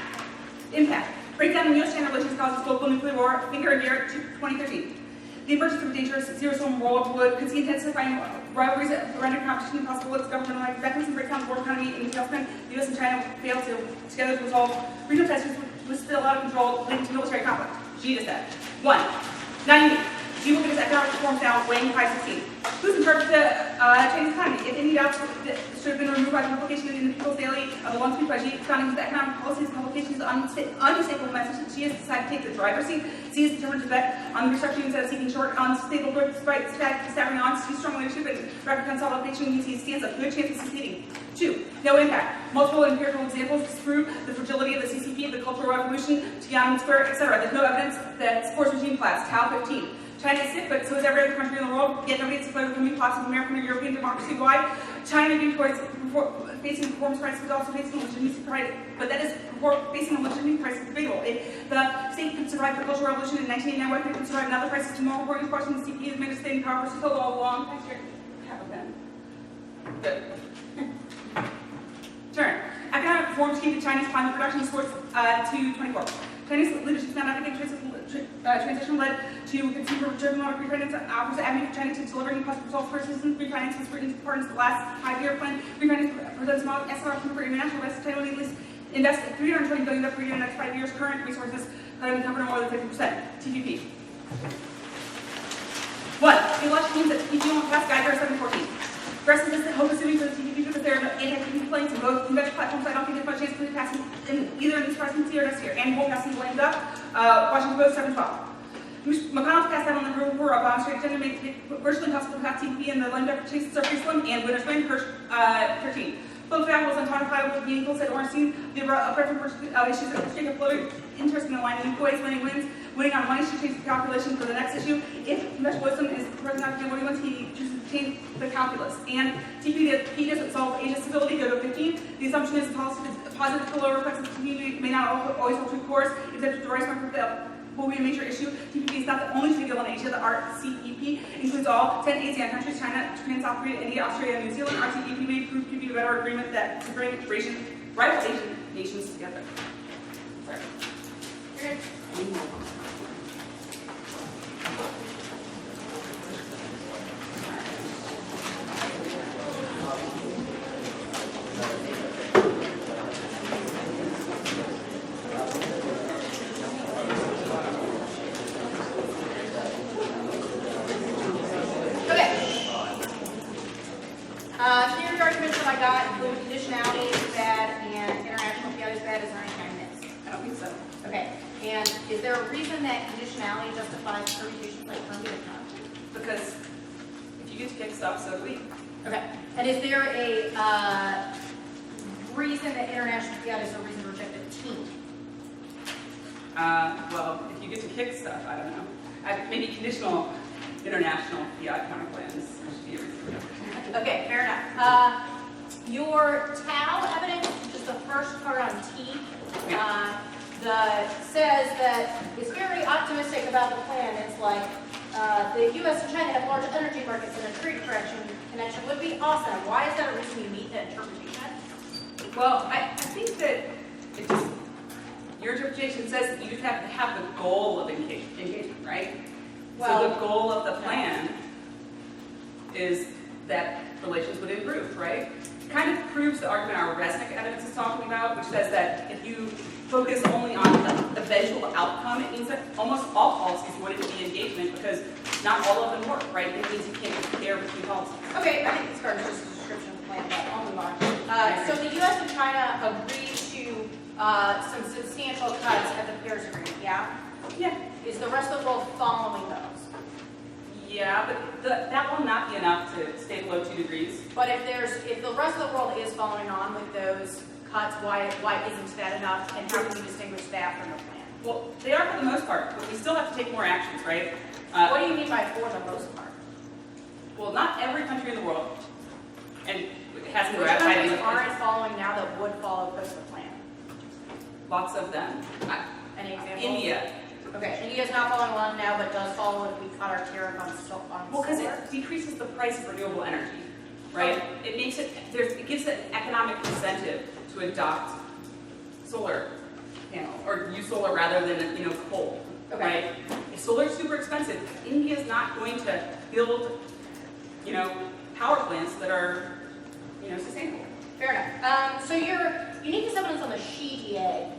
Impact. Breakdown in U.S.-China relations causes global nuclear war. Finger in year 2013. The emergence of a dangerous zero-sum world could see intensifying rivalries that render competition impossible. Its governmental mechanism break down the world economy in tailspin. The U.S. and China fail together to resolve regional tensions with still out of control, leading to military conflict. Xi just said. 1. Not unique. Xi will get his economic reforms down, weighing 516. Who's in charge of the Chinese economy? If any doubts that should have been removed by the publication in the People's Daily of the one tweet by Xi, founding his economic policies and publications unstable message, Xi has decided to take the driver's seat. Xi is determined to bet on the restructuring instead of seeking short, unstable growth despite staggering on Xi's strong leadership and rapid consolidation. He stands a good chance of succeeding. 2. No impact. Multiple empirical examples disprove the fragility of the CCP, the Cultural Revolution, Tiananmen Square, etc. There's no evidence that supports regime collapse. Tau 15. China is sick, but so is every other country in the world. Yet nobody has declared the coming collapse of American or European democracy wide. China may be facing performance crisis, but also facing a legitimacy crisis. But that is facing a legitimacy crisis debatable. If the state could survive the Cultural Revolution in 1989, why couldn't it survive another crisis tomorrow? Reporting question the CCP has made a stay in power for so long. Thanks, Jerry. Have a pen. Good. Turn. Economic reforms keep the Chinese climate production scores to 24. Chinese leadership is not advocating transition led to consumer-driven refinance offers avenue for China to delivering positive results for citizens. Refinance was written part of the last 5-year plan. Refinance presents small SR for international investors. China will at least invest $320 billion per year in the next 5 years. Current resources cover more than 50%. TPP. 1. The election means that TPP won't pass guide 714. Progressives is the hope assuming for the TPP because there are no anti-TPP complaints in both convention platforms. I don't think there's much chance for it passing in either in this presidency or next year. And won't pass the lame duck. Washington Post 712. McConnell's passed out on the rule for Obama's trade agenda, make it virtually impossible to pass TPP and the lame duck chase are slim and winners win. Hirsch 13. Both fact was unquantifiable with meaningful, said Ornstein. The preference issues that the floating interest in aligning employees winning wins. Winning on one issue changes the calculation for the next issue. If conventional wisdom is the president not to do what he wants, he chooses to change the calculus. And TPP doesn't solve Asian stability, go to 15. The assumption is the policy is positive to lower reflex of the community may not always hold true course, except if the rights market will be a major issue. TPP is not the only trade deal in Asia. The RCEP includes all 10 ASEAN countries, China, Japan, South Korea, India, Australia, and New Zealand. RCEP may prove to be a better agreement that to bring rival Asian nations together. Sorry. Theory arguments that I got include conditionality is bad and international fiat is bad. Is there anything I missed? I don't think so. Okay. And is there a reason that conditionality justifies permutations like permuted content? Because if you get to kick stuff, so do we. Okay. And is there a reason that international fiat is a reason to reject a team? Well, if you get to kick stuff, I don't know. Maybe conditional international fiat counterplans should be a reason. Okay, fair enough. Your Tao evidence, which is the first part on T, says that it's very optimistic about the plan. It's like the U.S. and China have large energy markets and a trade connection would be awesome. Why is that a reason you meet that interpretation? Well, I think that it just, your interpretation says that you just have to have the goal of engagement, right? Well, so the goal of the plan is that relations would improve, right? It kind of proves the argument our Resnick evidence is talking about, which says that if you focus only on the visual outcome, it means that almost all policies wouldn't be engagement because not all of them work, right? It means you can't compare between policies. okay, I think this card is just a description of the plan, but I'll move on. So the U.S. and China agreed to some substantial cuts at the Paris Agreement, yeah? Yeah. Is the rest of the world following those? Yeah, but that will not be enough to stay below 2 degrees. But if the rest of the world is following on with those cuts, why isn't that enough? And how can we distinguish that from the plan? Well, they are for the most part, but we still have to take more actions, right? What do you mean by for the most part? Well, not every country in the world, and it has to be Which ratified countries in the aren't following now that would follow post the plan? lots of them. Any examples? India. Okay, India's not following along now, but does follow if we cut our tariff on solar. Well, because it decreases the price of renewable energy, right? It makes it gives it an economic incentive to adopt solar panel or use solar rather than coal, right? If solar is super expensive, India is not going to build power plants that are sustainable. Fair enough. So your uniqueness evidence on the SHE-DA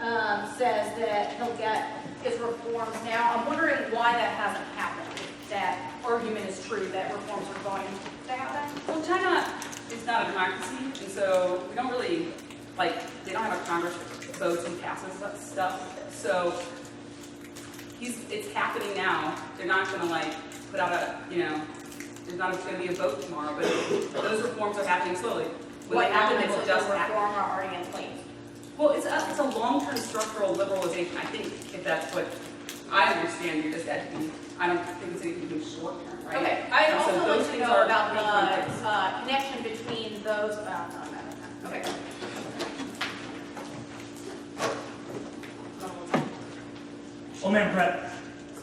says that he'll get his reforms now. I'm wondering why that hasn't happened. If that argument is true that reforms are going to happen. Well, China is not a democracy, and so we don't really they don't have a Congress that votes and passes stuff. So it's happening now. They're not going to put out there's not going to be a vote tomorrow, but those reforms are happening slowly. When What they happen, elements it's of just the happening. reform are already in place? Well, it's a long-term structural liberalization. I think if that's what I understand, you're just asking. I don't think it's anything short-term, right? Okay. I'd And so also those like to things know are about making progress. the connection between those. No. Okay. Old man Brett.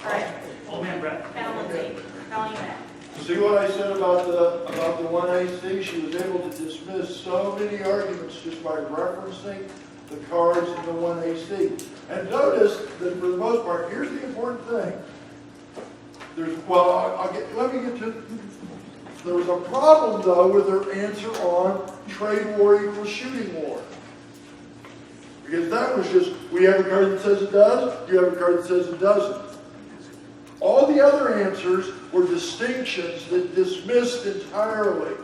All right. Old man Brett. Panel Lindsay. Telling you that. See what I said about the 1AC? She was able to dismiss so many arguments just by referencing the cards in the 1AC. And notice that for the most part, here's the important thing. Let me get to. There was a problem though with her answer on trade war equals shooting war. Because that was just, we have a card that says it does, you have a card that says it doesn't. All the other answers were distinctions that dismissed entirely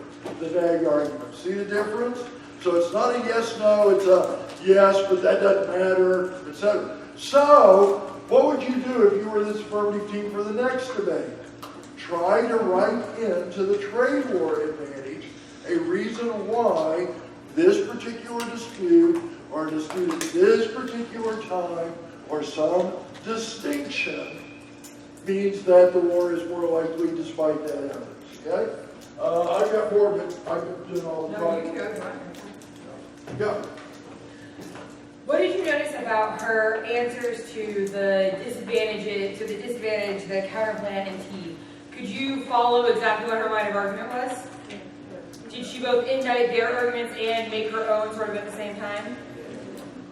the neg argument. See the difference? So it's not a yes, no, it's a yes, but that doesn't matter, etc. So, what would you do if you were this affirmative team for the next debate? Try to write into the trade war advantage a reason why this particular dispute, or a dispute at this particular time, or some distinction means that the war is more likely despite that evidence. Okay? I've got more, but I've been doing all the time. Go. What did you notice about her answers to the disadvantage, the counterplan and T? Could you follow exactly what her line of argument was? Did she both indict their arguments and make her own sort of at the same time?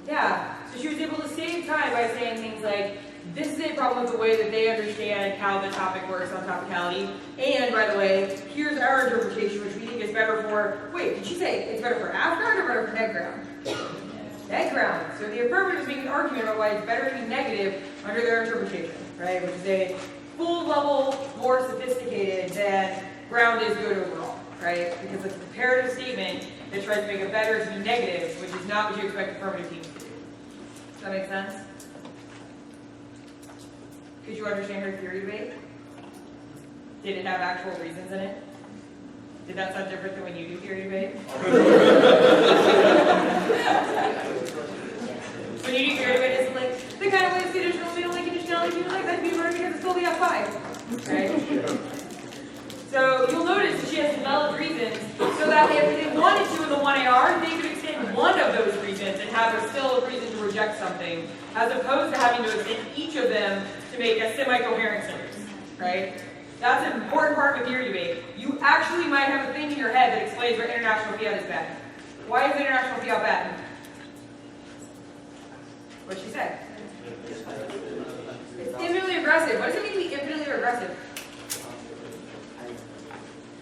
Yeah. So she was able to save time by saying things like, this is a problem with the way that they understand how the topic works on topicality. And by the way, here's our interpretation, which we think is better for, wait, did she say it's better for aft ground or better for neck ground? Neck ground. So the affirmative is making an argument about why it's better to be negative under their interpretation, right? Which is a full level more sophisticated than ground is good overall, right? Because it's a comparative statement that tries to make it better to be negative, which is not what you expect affirmative teams to do. Does that make sense? Could you understand her theory debate? Did it have actual reasons in it? Did that sound different than when you do theory debate? When you do theory debate, it's like, the kind of way conditional, we don't like conditionality, we don't like that to be murder because it's still the F5. Right? So you'll notice that she has developed reasons so that if they wanted to in the 1AR, they could extend one of those reasons and have still a reason to reject something, as opposed to having to extend each of them to make a semi-coherent sentence, right? That's an important part of a theory debate. You actually might have a thing in your head that explains why international fiat is bad. Why is international fiat bad? What'd she say? It's infinitely aggressive. What does it mean to be infinitely aggressive?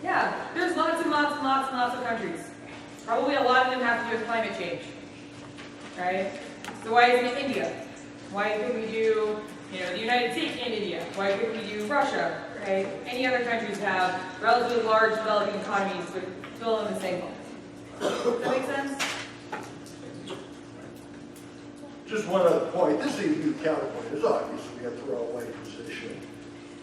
Yeah, there's lots and lots and lots and lots of countries. Probably a lot of them have to do with climate change, right? So why isn't it India? Why couldn't we do, the United States and India? Why couldn't we do Russia, right? Any other countries have relatively large developing economies but still in the same boat. Does that make sense? Just one other point. This is a new counterpoint. It's obviously a throwaway position.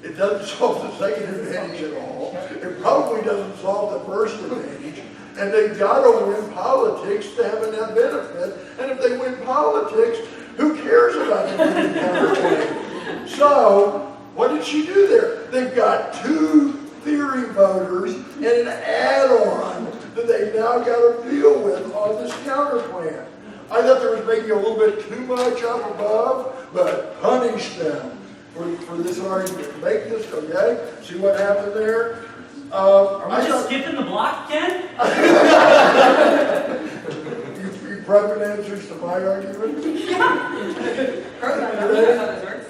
It doesn't solve the second advantage at all. It probably doesn't solve the first advantage. And they've got to win politics to have a net benefit. And if they win politics, who cares about the counterpoint? So, what did she do there? They've got two theory voters and an add-on that they've now got to deal with on this counterplan. I thought there was maybe a little bit too much up above, but punish them for this argument. Make this, okay? See what happened there? Are we just skipping the block, Ken? You prepping answers to my argument? Yeah. Crowe, I know that's how this works.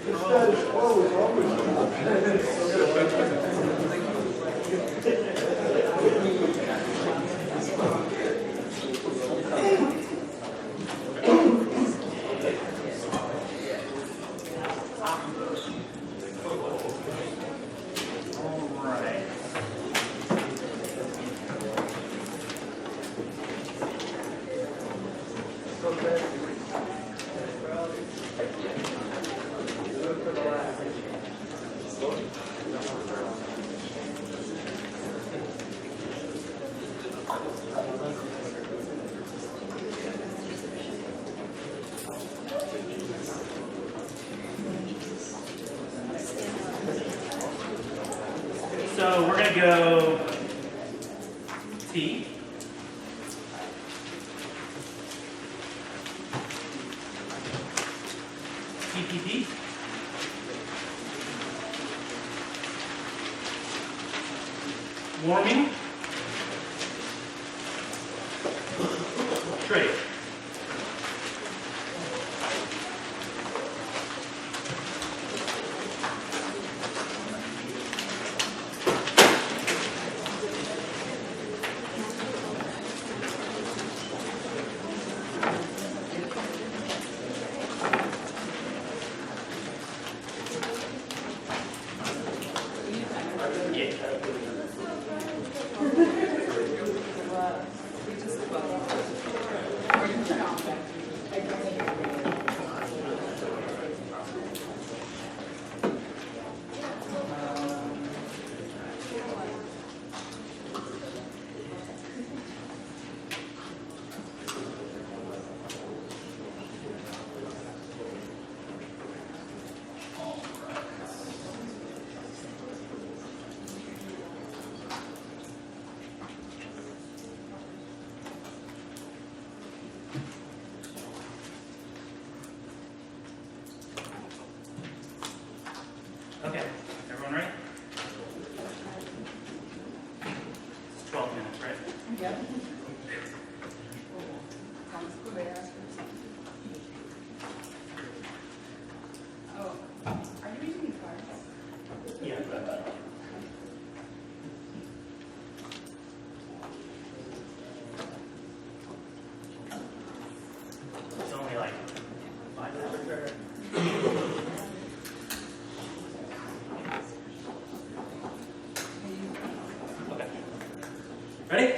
The status quo is always an option. So we're going to go T. TPP. Warming. Trade. Oh, are you using these cards? Yeah. It's only like 5 minutes. Okay. Ready?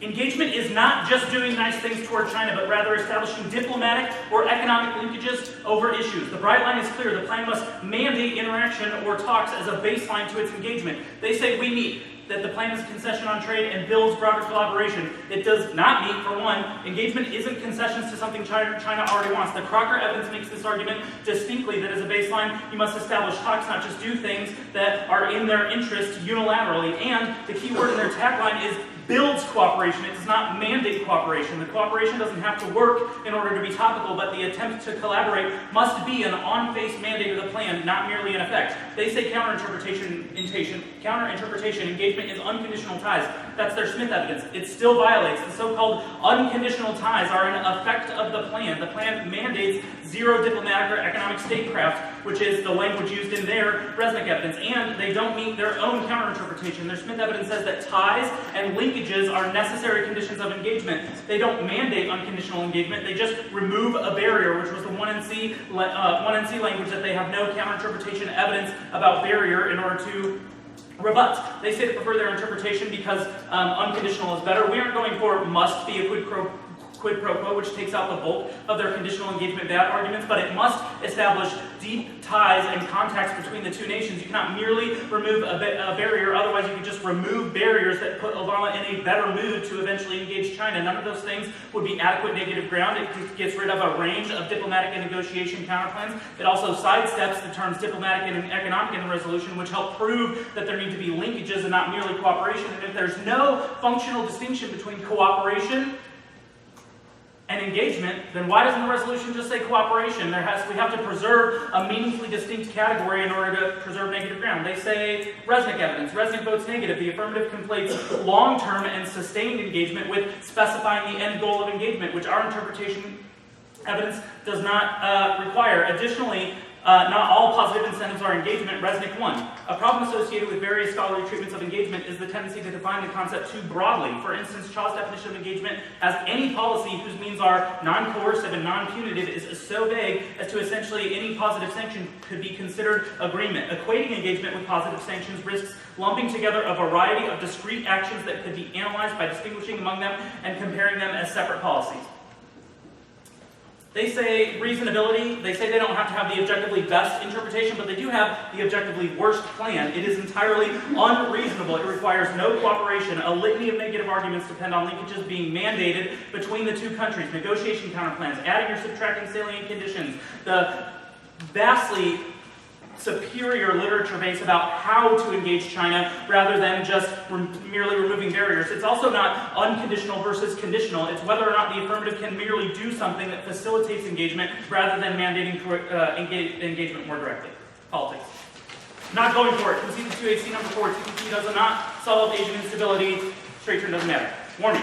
Engagement is not just doing nice things toward China, but rather establishing diplomatic or economic linkages over issues. The bright line is clear. The plan must mandate interaction or talks as a baseline to its engagement. They say we meet, that the plan is a concession on trade and builds broader collaboration. It does not meet, for one, engagement isn't concessions to something China already wants. The Crocker evidence makes this argument distinctly that as a baseline, you must establish talks, not just do things that are in their interest unilaterally. And the key word in their tagline is builds cooperation. It does not mandate cooperation. The cooperation doesn't have to work in order to be topical, but the attempt to collaborate must be an on-face mandate of the plan, not merely an effect. They say counterinterpretation engagement is unconditional ties. That's their Smith evidence. It still violates. The so-called unconditional ties are an effect of the plan. The plan mandates zero diplomatic or economic statecraft, which is the language used in their Resnick evidence, and they don't meet their own counterinterpretation. Their Smith evidence says that ties and linkages are necessary conditions of engagement. They don't mandate unconditional engagement. They just remove a barrier, which was the 1NC language that they have no counterinterpretation evidence about barrier in order to rebut. They say they prefer their interpretation because unconditional is better. We aren't going for must be a quid pro quo, which takes out the bulk of their conditional engagement bad arguments, but it must establish deep ties and contacts between the two nations. You cannot merely remove a barrier, otherwise you could just remove barriers that put Obama in a better mood to eventually engage China. None of those things would be adequate negative ground. It gets rid of a range of diplomatic and negotiation counterplans. It also sidesteps the terms diplomatic and economic in the resolution, which help prove that there need to be linkages and not merely cooperation. And if there's no functional distinction between cooperation and engagement, then why doesn't the resolution just say cooperation? We have to preserve a meaningfully distinct category in order to preserve negative ground. They say Resnick evidence. Resnick votes negative. The affirmative conflates long-term and sustained engagement with specifying the end goal of engagement, which our interpretation evidence does not require. Additionally, not all positive incentives are engagement. Resnick 1. A problem associated with various scholarly treatments of engagement is the tendency to define the concept too broadly. For instance, Chaw's definition of engagement as any policy whose means are non-coercive and non-punitive is so vague as to essentially any positive sanction could be considered agreement. Equating engagement with positive sanctions risks lumping together a variety of discrete actions that could be analyzed by distinguishing among them and comparing them as separate policies. They say reasonability. They say they don't have to have the objectively best interpretation, but they do have the objectively worst plan. It is entirely unreasonable. It requires no cooperation. A litany of negative arguments depend on linkages being mandated between the two countries, negotiation counterplans, adding or subtracting salient conditions, the vastly superior literature base about how to engage China rather than just merely removing barriers. It's also not unconditional versus conditional. It's whether or not the affirmative can merely do something that facilitates engagement rather than mandating engagement more directly. Politics. Not going for it. Conceded 2AC number 4. TPP does not solve Asian instability. Straight turn doesn't matter. Warning.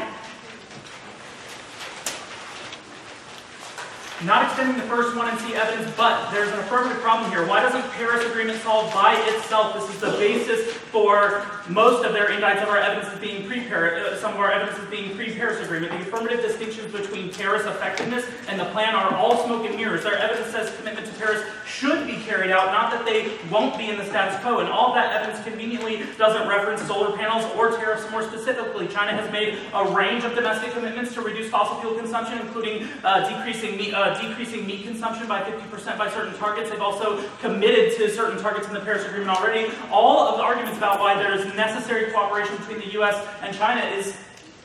Not extending the first 1NC evidence, but there's an affirmative problem here. Why doesn't Paris Agreement solve by itself? This is the basis for most of their indicts of our evidence as being pre-Paris, some of our evidence as being pre-Paris Agreement. The affirmative distinctions between Paris effectiveness and the plan are all smoke and mirrors. Their evidence says commitment to Paris should be carried out, not that they won't be in the status quo. And all that evidence conveniently doesn't reference solar panels or tariffs more specifically. China has made a range of domestic commitments to reduce fossil fuel consumption, including decreasing meat consumption by 50% by certain targets. They've also committed to certain targets in the Paris Agreement already. All of the arguments about why there is necessary cooperation between the U.S. and China is,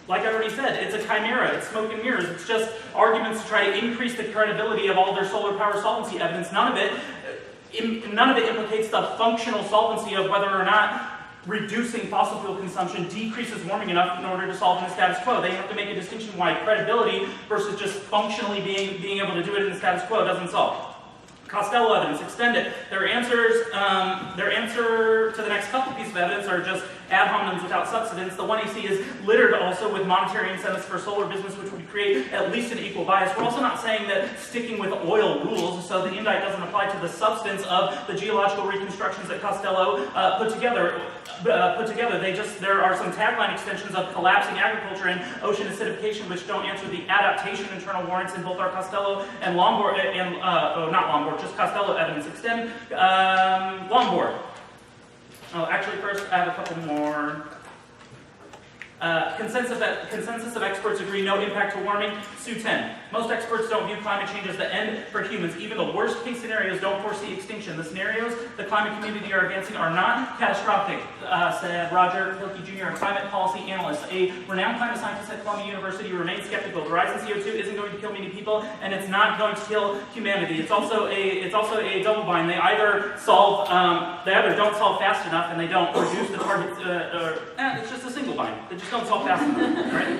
like I already said, it's a chimera. It's smoke and mirrors. It's just arguments to try to increase the credibility of all their solar power solvency evidence. None of it implicates the functional solvency of whether or not reducing fossil fuel consumption decreases warming enough in order to solve in the status quo. They have to make a distinction why credibility versus just functionally being able to do it in the status quo doesn't solve. Costello evidence, extend it. Their answer to the next couple pieces of evidence are just ad hominems without subsistence. The 1AC is littered also with monetary incentives for solar business, which would create at least an equal bias. We're also not saying that sticking with oil rules, so the indict doesn't apply to the substance of the geological reconstructions that Costello put together. There are some tagline extensions of collapsing agriculture and ocean acidification, which don't answer the adaptation internal warrants in both our Costello and Longboard, not Longboard, just Costello evidence. Extend Longboard. Oh, actually, first I have a couple more. Consensus of experts agree no impact to warming. Sue 10. Most experts don't view climate change as the end for humans. Even the worst case scenarios don't foresee extinction. The scenarios the climate community are advancing are not catastrophic, said Roger Hilke Jr., a climate policy analyst. A renowned climate scientist at Columbia University remains skeptical. The rise in CO2 isn't going to kill many people, and it's not going to kill humanity. It's also a double bind. They either don't solve fast enough, and they don't reduce the target. It's just a single bind. They just don't solve fast enough, right?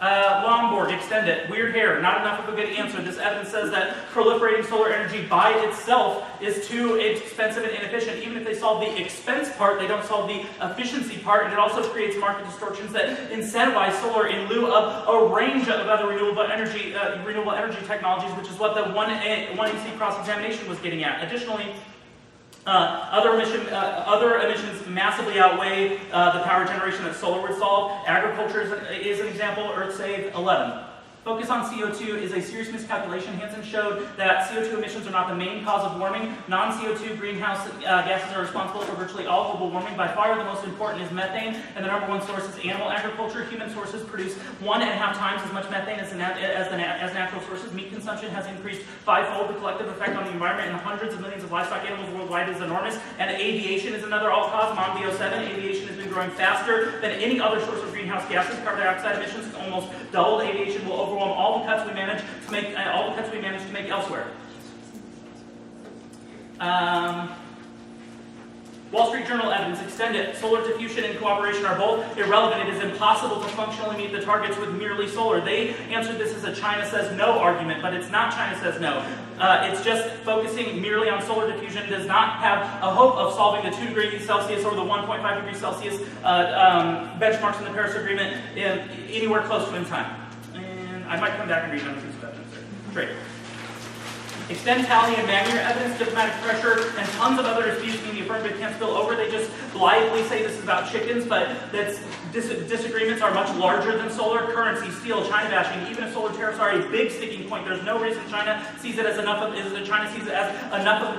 Longboard, extend it. Weird hair, not enough of a good answer. This evidence says that proliferating solar energy by itself is too expensive and inefficient. Even if they solve the expense part, they don't solve the efficiency part, and it also creates market distortions that incentivize solar in lieu of a range of other renewable energy technologies, which is what the 1AC cross-examination was getting at. Additionally, other emissions massively outweigh the power generation that solar would solve. Agriculture is an example. Earth Save 11. Focus on CO2 is a serious miscalculation. Hansen showed that CO2 emissions are not the main cause of warming. Non-CO2 greenhouse gases are responsible for virtually all global warming. By far, the most important is methane, and the number one source is animal agriculture. Human sources produce 1.5 times as much methane as natural sources. Meat consumption has increased 5-fold. The collective effect on the environment and the hundreds of millions of livestock animals worldwide is enormous. And aviation is another all-cause. MonVO7, aviation has been growing faster than any other source of greenhouse gases. Carbon dioxide emissions almost doubled. Aviation will overwhelm all the cuts we manage to make elsewhere. Wall Street Journal evidence extended. Solar diffusion and cooperation are both irrelevant. It is impossible to functionally meet the targets with merely solar. They answered this as a China says no argument, but it's not China says no. It's just focusing merely on solar diffusion does not have a hope of solving the 2 degrees Celsius or the 1.5 degrees Celsius benchmarks in the Paris Agreement anywhere close to in time. I might come back and read another piece of evidence there. Great. Extend Tally and Magnier evidence, diplomatic pressure, and tons of other disputes mean the affirmative can't spill over. They just blithely say this is about chickens, but disagreements are much larger than solar. Currency, steel, China bashing. Even if solar tariffs are a big sticking point, there's no reason China sees it as enough of a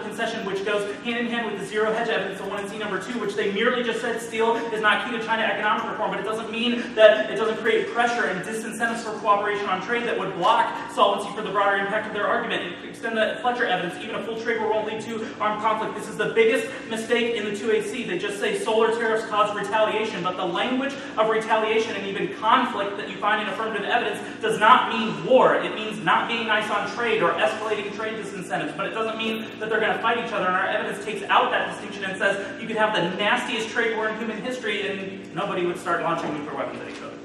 concession, which goes hand in hand with the zero hedge evidence, the 1C number 2, which they merely just said steel is not key to China economic reform, but it doesn't mean that it doesn't create pressure and disincentives for cooperation on trade that would block solvency for the broader impact of their argument. Extend the Fletcher evidence, even a full trade war won't lead to armed conflict. This is the biggest mistake in the 2AC. They just say solar tariffs cause retaliation, but the language of retaliation and even conflict that you find in affirmative evidence does not mean war. It means not being nice on trade or escalating trade disincentives, but it doesn't mean that they're going to fight each other, and our evidence takes out that distinction and says you could have the nastiest trade war in human history and nobody would start launching nuclear weapons at each other.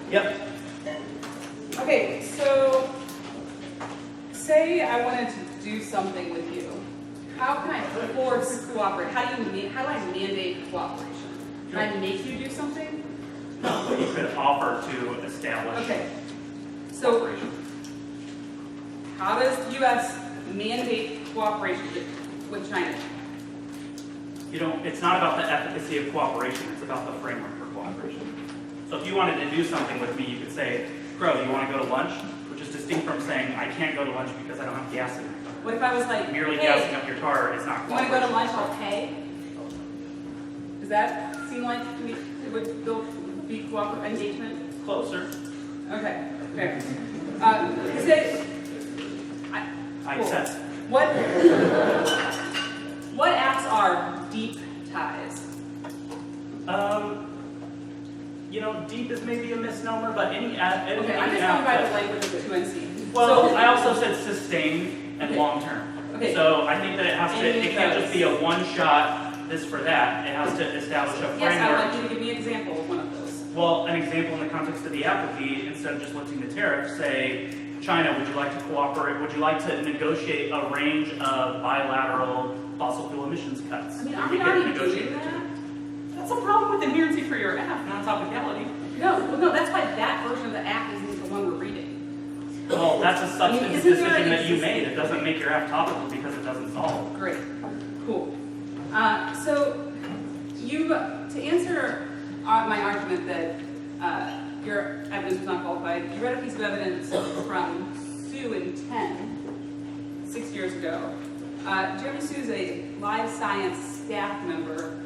Yep. Okay, so say I wanted to do something with you. How can I force cooperation? How do I mandate cooperation? Can I make you do something? No, you could offer to establish. Okay. So how does the U.S. mandate cooperation with China? You know, it's not about the efficacy of cooperation, it's about the framework for cooperation. So if you wanted to do something with me, you could say, Crowe, you want to go to lunch? Which is distinct from saying, I can't go to lunch because I don't have gas in my car. What if I was like, Merely hey, gassing up your car is not you want to cooperation. go to lunch, I'll pay? Does that seem like it would still be cooperative engagement? Closer. Okay, fair. I Cool. accept. What acts are deep ties? You know, deep is maybe a misnomer, but any Okay, I'm just going by the language of the 2NC. Well, So- I also said sustained and Okay. long term. Okay. So I think that it has to, Any it of can't those. just be a one shot, this for that. It has to establish a Yes, I'd like framework. you to give me an example of one of those. Well, an example in the context of the app would be, instead of just lifting the tariff, say, China, would you like to cooperate, would you like to negotiate a range of bilateral fossil fuel emissions cuts? I mean, And are we we can already negotiate doing the two. that? That's a problem with adherency for your app, not topicality. No, well, no, that's why that version of the app isn't the one we're reading. Well, that's a substantive isn't there decision an that you existing- made. It doesn't make your app topical because it doesn't solve. Great, cool. So you, to answer my argument that your evidence was not qualified, you read a piece of evidence from Sue in 6 years ago. Jeremy Sue's a live science staff member.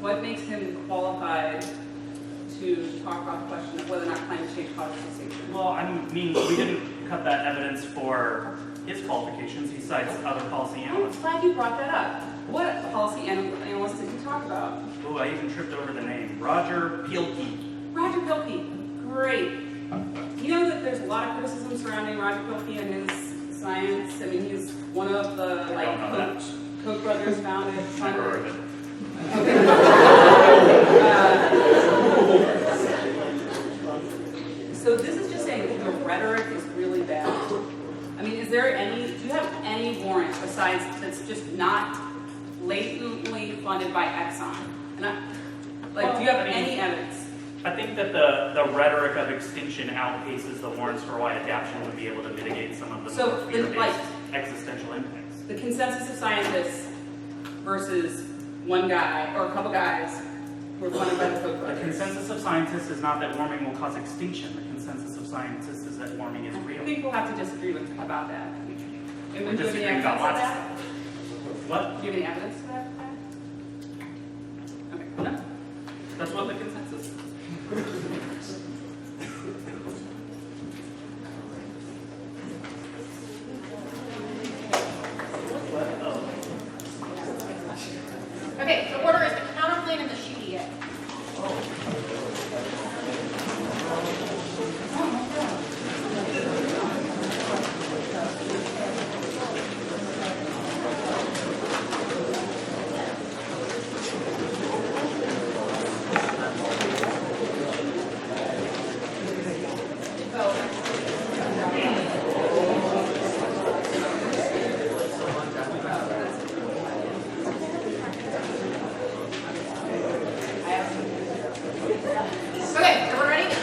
What makes him qualified to talk about the question of whether or not climate change causes extinction? Well, I mean, we didn't cut that evidence for his qualifications. He cites other policy I'm analysts. glad you brought that up. What policy analysts did you talk about? Oh, I even tripped over the name. Roger Pielke. Roger Pilkey, great. You know that there's a lot of criticism surrounding Roger Pilkey and his science. I mean, he's one of the I don't know that. Koch brothers founded. Never heard of it. So this is just saying that the rhetoric is really bad. I mean, do you have any warrant besides that's just not blatantly funded by Exxon? And do you have any evidence? I think that the rhetoric of extinction outpaces the warrants for why adaptation would be able to mitigate some of the So, more then, fear-based existential impacts. The consensus of scientists versus one guy or a couple guys who are funded by the Koch The brothers. consensus of scientists is not that warming will cause extinction. The consensus of scientists is that warming is I real. think we'll have to disagree with about that. And We're do you have any disagreeing evidence about of lots of that? stuff. What? Do you have any evidence of that? Okay, no. That's what the consensus is. Okay, the order is the counterplan and the CDA. Okay, everyone ready?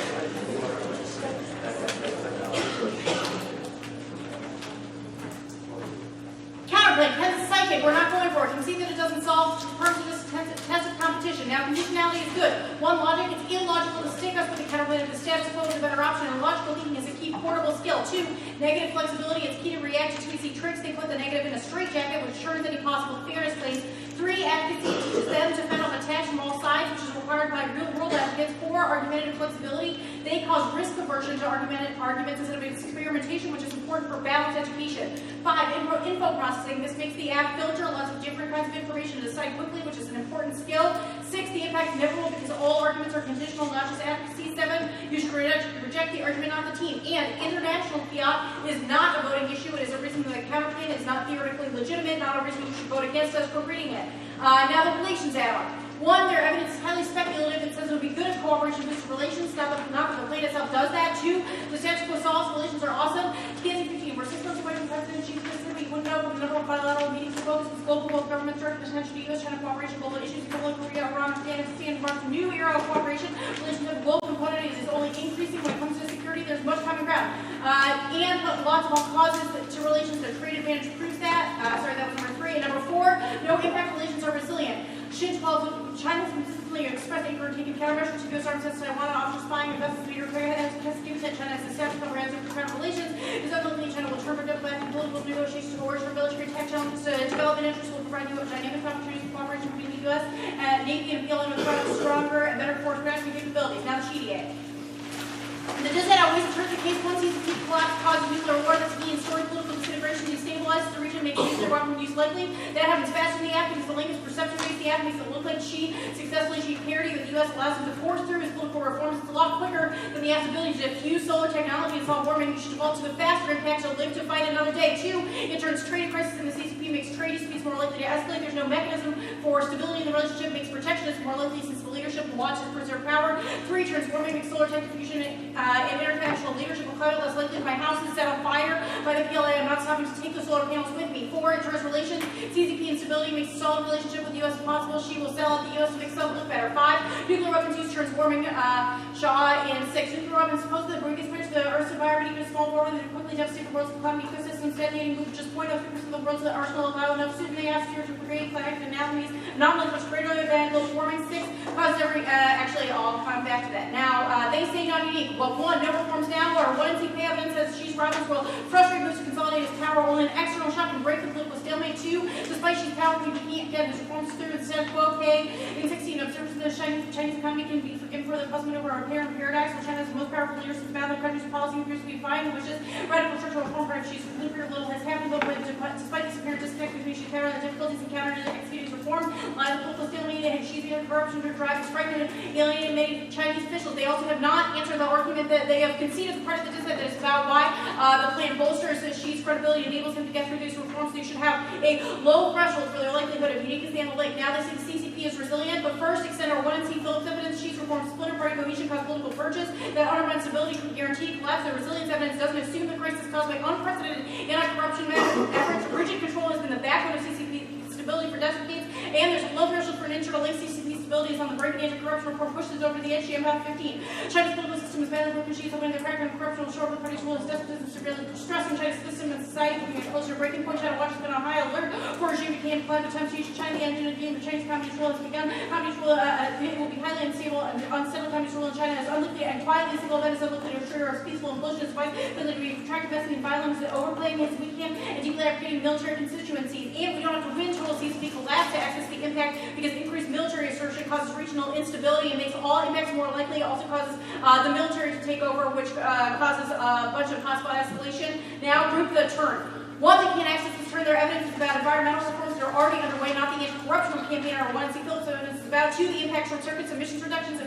Counterplan, Kansas psychic, we're not going for it. You can see that it doesn't solve terms of this intensive competition. Now, conditionality is good. One logic, it's illogical to stick us with the counterplan if the status quo is a better option, and logical thinking is a key portable skill. 2, negative flexibility, it's key to react to tweaky tricks. They put the negative in a straitjacket, which assures any possible fairness claims. 3, advocacy teaches them to fend off attacks from all sides, which is required by real-world advocates. 4, argumentative flexibility, they cause risk aversion to arguments instead of experimentation, which is important for balanced education. 5, info processing, this makes the app filter lots of different kinds of information to decide quickly, which is an important skill. 6, the impact is inevitable because all arguments are conditional, not just advocacy. 7, you should reject the argument on the team. And international fiat is not a voting issue. It is a reason that the counterplan is not theoretically legitimate, not a reason you should vote against us for reading it. Now the relations add-on. 1, their evidence is highly speculative. It says it would be good if cooperation boosts relations. Not that the plan itself does that. 2, the status quo solves. Relations are awesome. TNC 15, we're 6 months away from President Xi Jinping. We wouldn't know what the number of bilateral meetings to focus with global world government threat, potential to U.S.-China cooperation, global issues, equivalent Korea, Iran, Afghanistan, marks a new era of cooperation. Relations of global component is only increasing when it comes to security. There's much common ground. And lots of causes to relations. The trade advantage proves that. Sorry, that was number 3. And number 4, no impact relations are resilient. Shin 12, China's consistently expressed anger and taken countermeasures to U.S. arms against Taiwan, offshore spying, investments in Korea, and has given that China has established comprehensive international relations. Is ultimately China will turn from diplomatic and political negotiations to coercion, military tech challenges to development interests will provide you with dynamic opportunities for cooperation between the U.S. and Navy and feeling with stronger and better force grasping capabilities. Now the CDA. The dissent outweighs the terms of case. One sees the peak collapse causing nuclear war. That's key in story political disintegration destabilizes the region, making nuclear weapon use likely. That happens faster in the app because the link is perception-based. The app China makes it look like she successfully achieved parity that the U.S. allows him to force through his political reforms. It's a lot quicker than the ability to diffuse solar technology and solve warming. You should default to the faster impact to live to fight another day. 2, it turns trade crisis in the CCP, makes trade disputes more likely to escalate. There's no mechanism for stability in the relationship, makes protectionists more likely since the leadership wants to preserve power. 3, turns warming, makes solar tech diffusion and international leadership will climate less likely. My house is set on fire by the PLA. I'm not stopping to take the solar panels with me. 4, it turns relations. CCP instability makes a solid relationship with the U.S. impossible. She will sell out the U.S. to make stuff look better. 5, nuclear weapons use turns warming. Shaw. And 6, nuclear weapons supposedly bring this much to the Earth's environment, even a small war that quickly devastate the world's economy ecosystem, detonating with just 0.03% of the world's arsenal, allow enough soup in the atmosphere to create climate anomalies, much greater than global warming. 6, causes actually I'll come back to that. Now, they say not unique. Well, 1, no reforms now, or 1 NCP evidence says she's Roberts will frustrate moves to consolidate his power. Only an external shock can break the political stalemate. 2, despite she's powerful, he can't get his reforms through the status quo. In 16, observers of the Chinese economy can be forgiven for the puzzlement over our apparent paradox, where China's most powerful leader since the country's policy appears to be fine, which is radical structural reform for she's nuclear little has happened, but despite this apparent disconnect between she's counter and the difficulties encountered in executing reform, the political stalemate and she's the corruption to drive this frightening alienated many Chinese officials. They also have not answered the argument that they have conceded as part of the dissent that is about why the plan bolsters Xi's credibility and enables him to get through these reforms. They should have a low threshold for their likelihood of uniqueness in the lake. Now they say the CCP is resilient, but first extend our 1NC Phillips evidence. She's reformed splinter party cohesion cause political purges that undermine stability can guarantee collapse. The resilience evidence doesn't assume the crisis caused by unprecedented anti-corruption efforts. Rigid control has been the backbone of CCP stability for decades, and there's a low threshold for an internal link. CCP stability is on the brink. Anti-corruption report pushes over the edge. GM 15. China's political system is badly broken. She's hoping the crackdown of corruption will show up with parties' rule as despotism severely stressing China's system and society, looking at closer breaking point. China watches been on high alert for regime became climate time to use China. The engine of the Chinese communist rule has begun. Communist rule will be highly unstable and unsettled. Communist rule in China is unlikely and quietly single event is unlikely to assure us peaceful implosion despite the ability to retract investing in violence, overplaying his weak hand, and deeply advocating military constituencies. And we don't have to win total CCP collapse to access the impact because increased military assertion causes regional instability and makes all impacts more likely. It also causes the military to take over, which causes a bunch of hostile escalation. Now, group the turn. One, they can't access this turn. Their evidence is about environmental reforms that are already underway, not the anti-corruption campaign or 1NC Phillips evidence is about. 2, the impact short circuits, emissions reductions.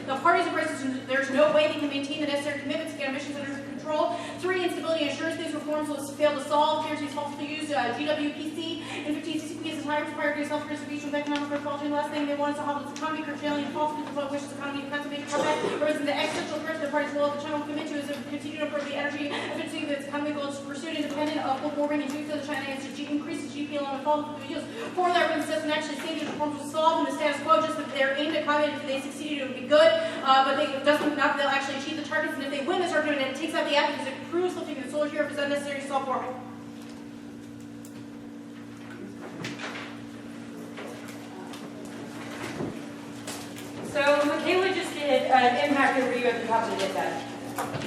The parties of crisis, there's no way they can maintain the necessary commitments to get emissions under control. 3, instability ensures these reforms will fail to solve. Appears to falsely used GWPC. And 15, CCP is higher priority of self-preservation with economic equality. The last thing they want is to halt its economy, curtailing false people wishes economy to consummate combat. Whereas the existential threat the parties will the China will commit to is to continue to improve the energy efficiency of its economic goals pursued independent of global warming and doing so the China has to increase its GDP along with all of the yields. 4, that evidence doesn't actually say these reforms will solve in the status quo, just that they're aimed at combat. If they succeeded, it would be good, but they doesn't not they'll actually achieve the targets. And if they win this argument, it takes out the act because it proves lifting the solar tariff is unnecessary to solve warming. So Michaela just did an impact review at the top of the dissent.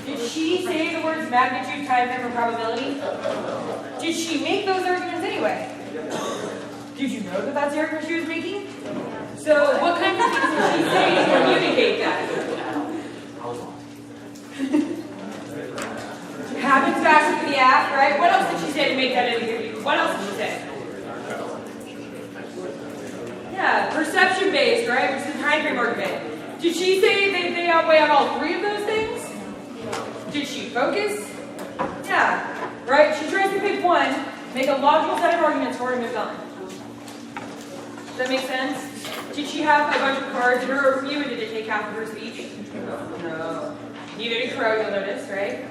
Did she say the words magnitude, time frame, and probability? Did she make those arguments anyway? Did you know that that's the argument she was making? So what kinds of things did she say to communicate that? Happens back to the app, right? What else did she say to make that interview? What else did she say? Yeah, perception-based, right? Which is the time frame argument. Did she say they outweigh on all 3 of those things? Did she focus? Yeah, right? She tries to pick one, make a logical set of arguments for it and move on. Does that make sense? Did she have a bunch of cards in her overview and did it take half of her speech? No. Neither did Crowe, you'll notice, right?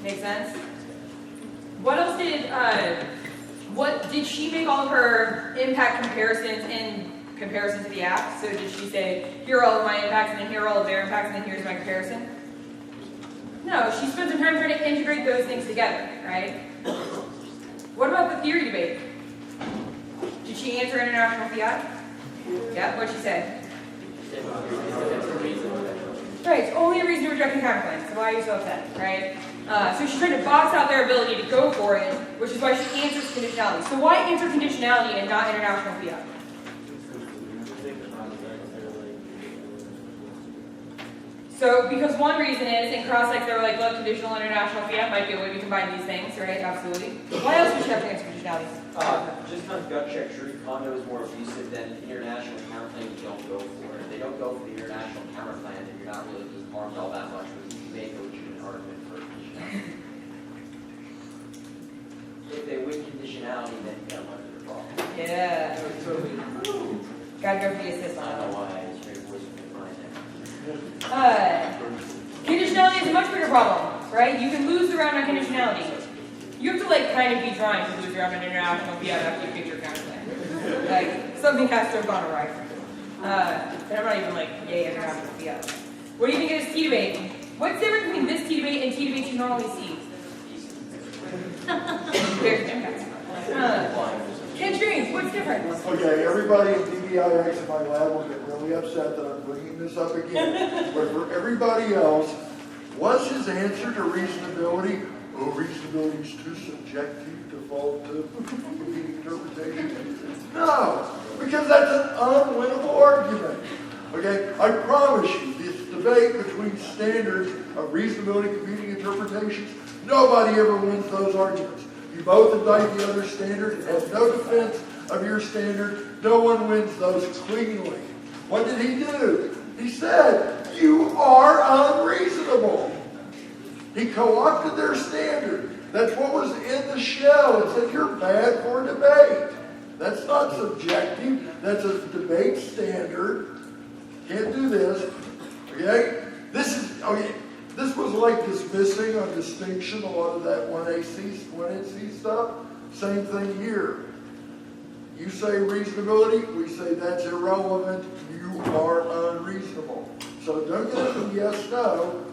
Make sense? What else did she make all of her impact comparisons in comparison to the app? So did she say, here are all of my impacts and then here are all of their impacts and then here's my comparison? No, she spent some time trying to integrate those things together, right? What about the theory debate? Did she answer international fiat? Yeah, what'd she say? Right, it's only a reason to reject the counterclaim, so why are you so upset, right? So she's trying to box out their ability to go for it, which is why she answers conditionality. So why answer conditionality and not international fiat? So, because one reason is, in cross-sex, they were like, look, conditional international fiat might be a way we combine these things, right? Absolutely. Why else would you have to answer conditionality? Just kind of gut check, truth condo is more abusive than international counterclaim. You don't go for it. If they don't go for the international counterclaim, then you're not really just harmed all that much, but you make a legitimate argument for conditionality. If they win conditionality, then you got much of the problem. Yeah. Gotta go for the assist I on don't that know one. why it's very voice of Conditionality is a much bigger problem, right? You can lose the round on conditionality. You have to like kind of be trying to lose the round on international fiat after you pick your counterclaim. Like something has to have gone awry. And I'm not even like yay international fiat. What do you think of this T-debate? What's the difference between this T-debate and T-debates you normally see? There's difference. Ken Streams, what's different? Okay, everybody in DDIX in my lab will get really upset that I'm bringing this up again. But for everybody else, was his answer to reasonability, oh, reasonability is too subjective to fall to competing interpretation? No, because that's an unwinnable argument. Okay, I promise you, this debate between standards of reasonability and competing interpretations, nobody ever wins those arguments. You both indict the other standard, it has no defense of your standard, no one wins those cleanly. What did he do? He said, you are unreasonable. He co-opted their standard. That's what was in the shell. It said, you're bad for debate. That's not subjective, that's a debate standard. Can't do this, okay? This was like dismissing on distinction, a lot of that 1NC stuff. Same thing here. You say reasonability, we say that's irrelevant, you are unreasonable. So don't get into yes, no,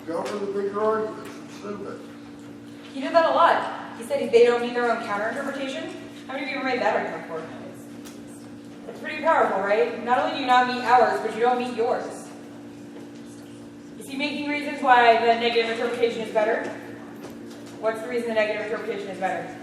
go for the bigger arguments and assume it. He did that a lot. He said they don't meet their own counter-interpretation. How many of you ever made that argument before? It's pretty powerful, right? Not only do you not meet ours, but you don't meet yours. Is he making reasons why the negative interpretation is better? What's the reason the negative interpretation is better?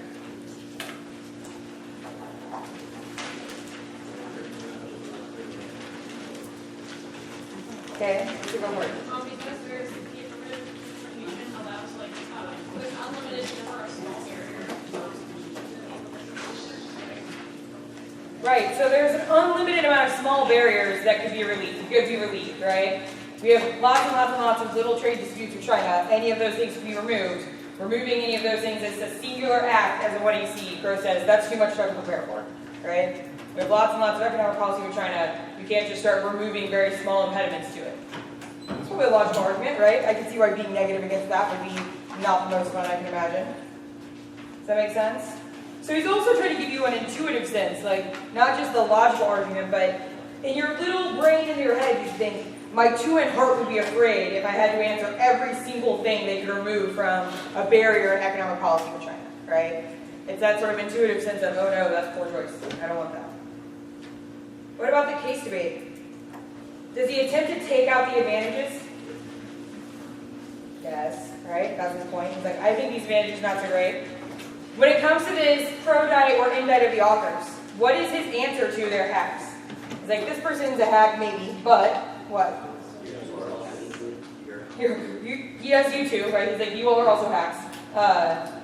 Okay, let's go for it. Because there's the interpretation allows there's unlimited number of small barriers. Right, so there's an unlimited amount of small barriers that could be relieved, right? We have lots and lots and lots of little trade disputes with China. Any of those things can be removed. Removing any of those things is a singular act, as in what you see, Crowe says, that's too much to prepare for, right? We have lots and lots of economic policy with China. You can't just start removing very small impediments to it. It's probably a logical argument, right? I can see why being negative against that would be not the most fun I can imagine. Does that make sense? So he's also trying to give you an intuitive sense, like not just the logical argument, but in your little brain in your head you think, my two-in heart would be afraid if I had to answer every single thing they could remove from a barrier in economic policy with China, right? It's that sort of intuitive sense of, oh no, that's poor choice. I don't want that. What about the case debate? Does he attempt to take out the advantages? Yes, right? That's his point. He's like, I think these advantages are not so great. When it comes to this pro-diet or indict of the authors, what is his answer to their hacks? He's like, this person's a hack maybe, but what? He does you too, right? He's like, you all are also hacks.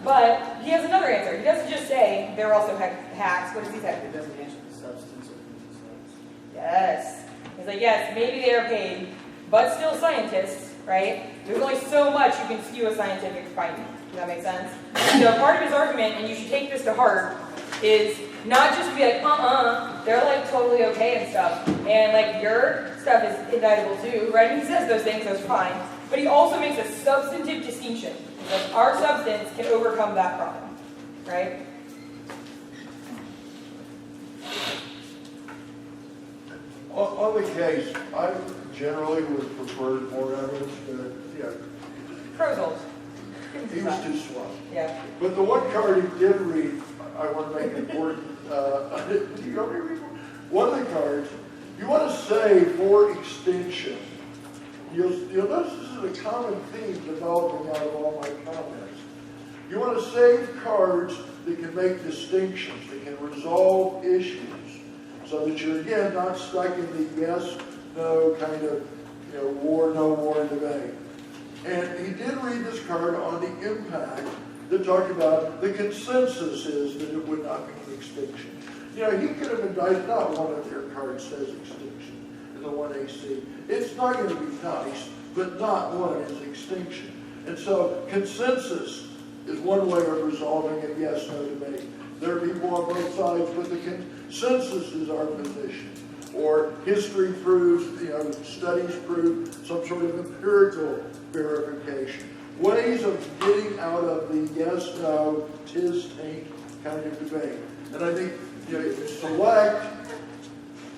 But he has another answer. He doesn't just say they're also hacks. What does he say? It doesn't answer the substance of the results. Yes. He's like, yes, maybe they are paid, but still scientists, right? There's only so much you can skew a scientific finding. Does that make sense? So part of his argument, and you should take this to heart, is not just to be like, they're like totally okay and stuff, and like your stuff is indictable too, right? And he says those things, that's fine. But he also makes a substantive distinction. Like our substance can overcome that problem, right? On the case, I generally would prefer more evidence, but Crowe's old. he was too slow. Yeah. But the one card he did read, I want to make important. Do you want me to read one of the cards? You want to say for extinction. You'll notice this is a common theme developing out of all my comments. You want to save cards that can make distinctions, that can resolve issues, so that you're again not stuck in the yes, no kind of war, no war debate. And he did read this card on the impact that talked about the consensus is that it would not mean extinction. He could have indicted, not one of their cards says extinction in the 1AC. It's not going to be nice, but not one is extinction. And so consensus is one way of resolving a yes-no debate. There are people on both sides, but the consensus is our position. Or history proves, studies prove some sort of empirical verification. Ways of getting out of the yes, no, tis, taint kind of debate. And I think if you select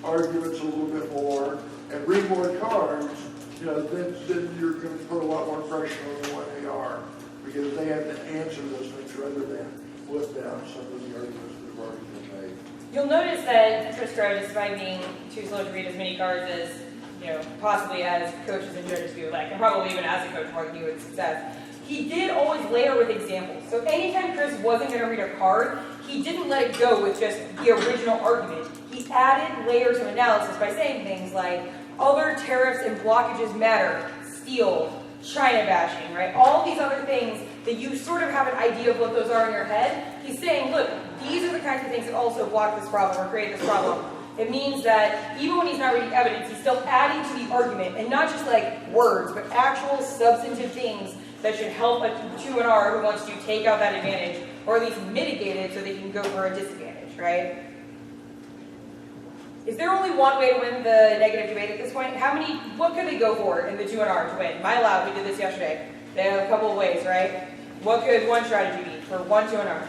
arguments a little bit more and read more cards, then you're going to put a lot more pressure on the 1AR because they have to answer those things rather than flip down some of the arguments that have already been made. You'll notice that Chris Crowe, despite being too slow to read as many cards as, possibly as coaches and judges do, and probably even as a coach more than you with success, he did always layer with examples. So anytime Chris wasn't going to read a card, he didn't let it go with just the original argument. He added layers of analysis by saying things like, other tariffs and blockages matter, steel, China bashing, right? All these other things that you sort of have an idea of what those are in your head. He's saying, look, these are the kinds of things that also block this problem or create this problem. It means that even when he's not reading evidence, he's still adding to the argument, and not just like words, but actual substantive things that should help a 2-R who wants to take out that advantage, or at least mitigate it so they can go for a disadvantage, right? Is there only one way to win the negative debate at this point? What could they go for in the 2-R to win? My lab, we did this yesterday. They have a couple of ways, right? What could one strategy be for one 2-R?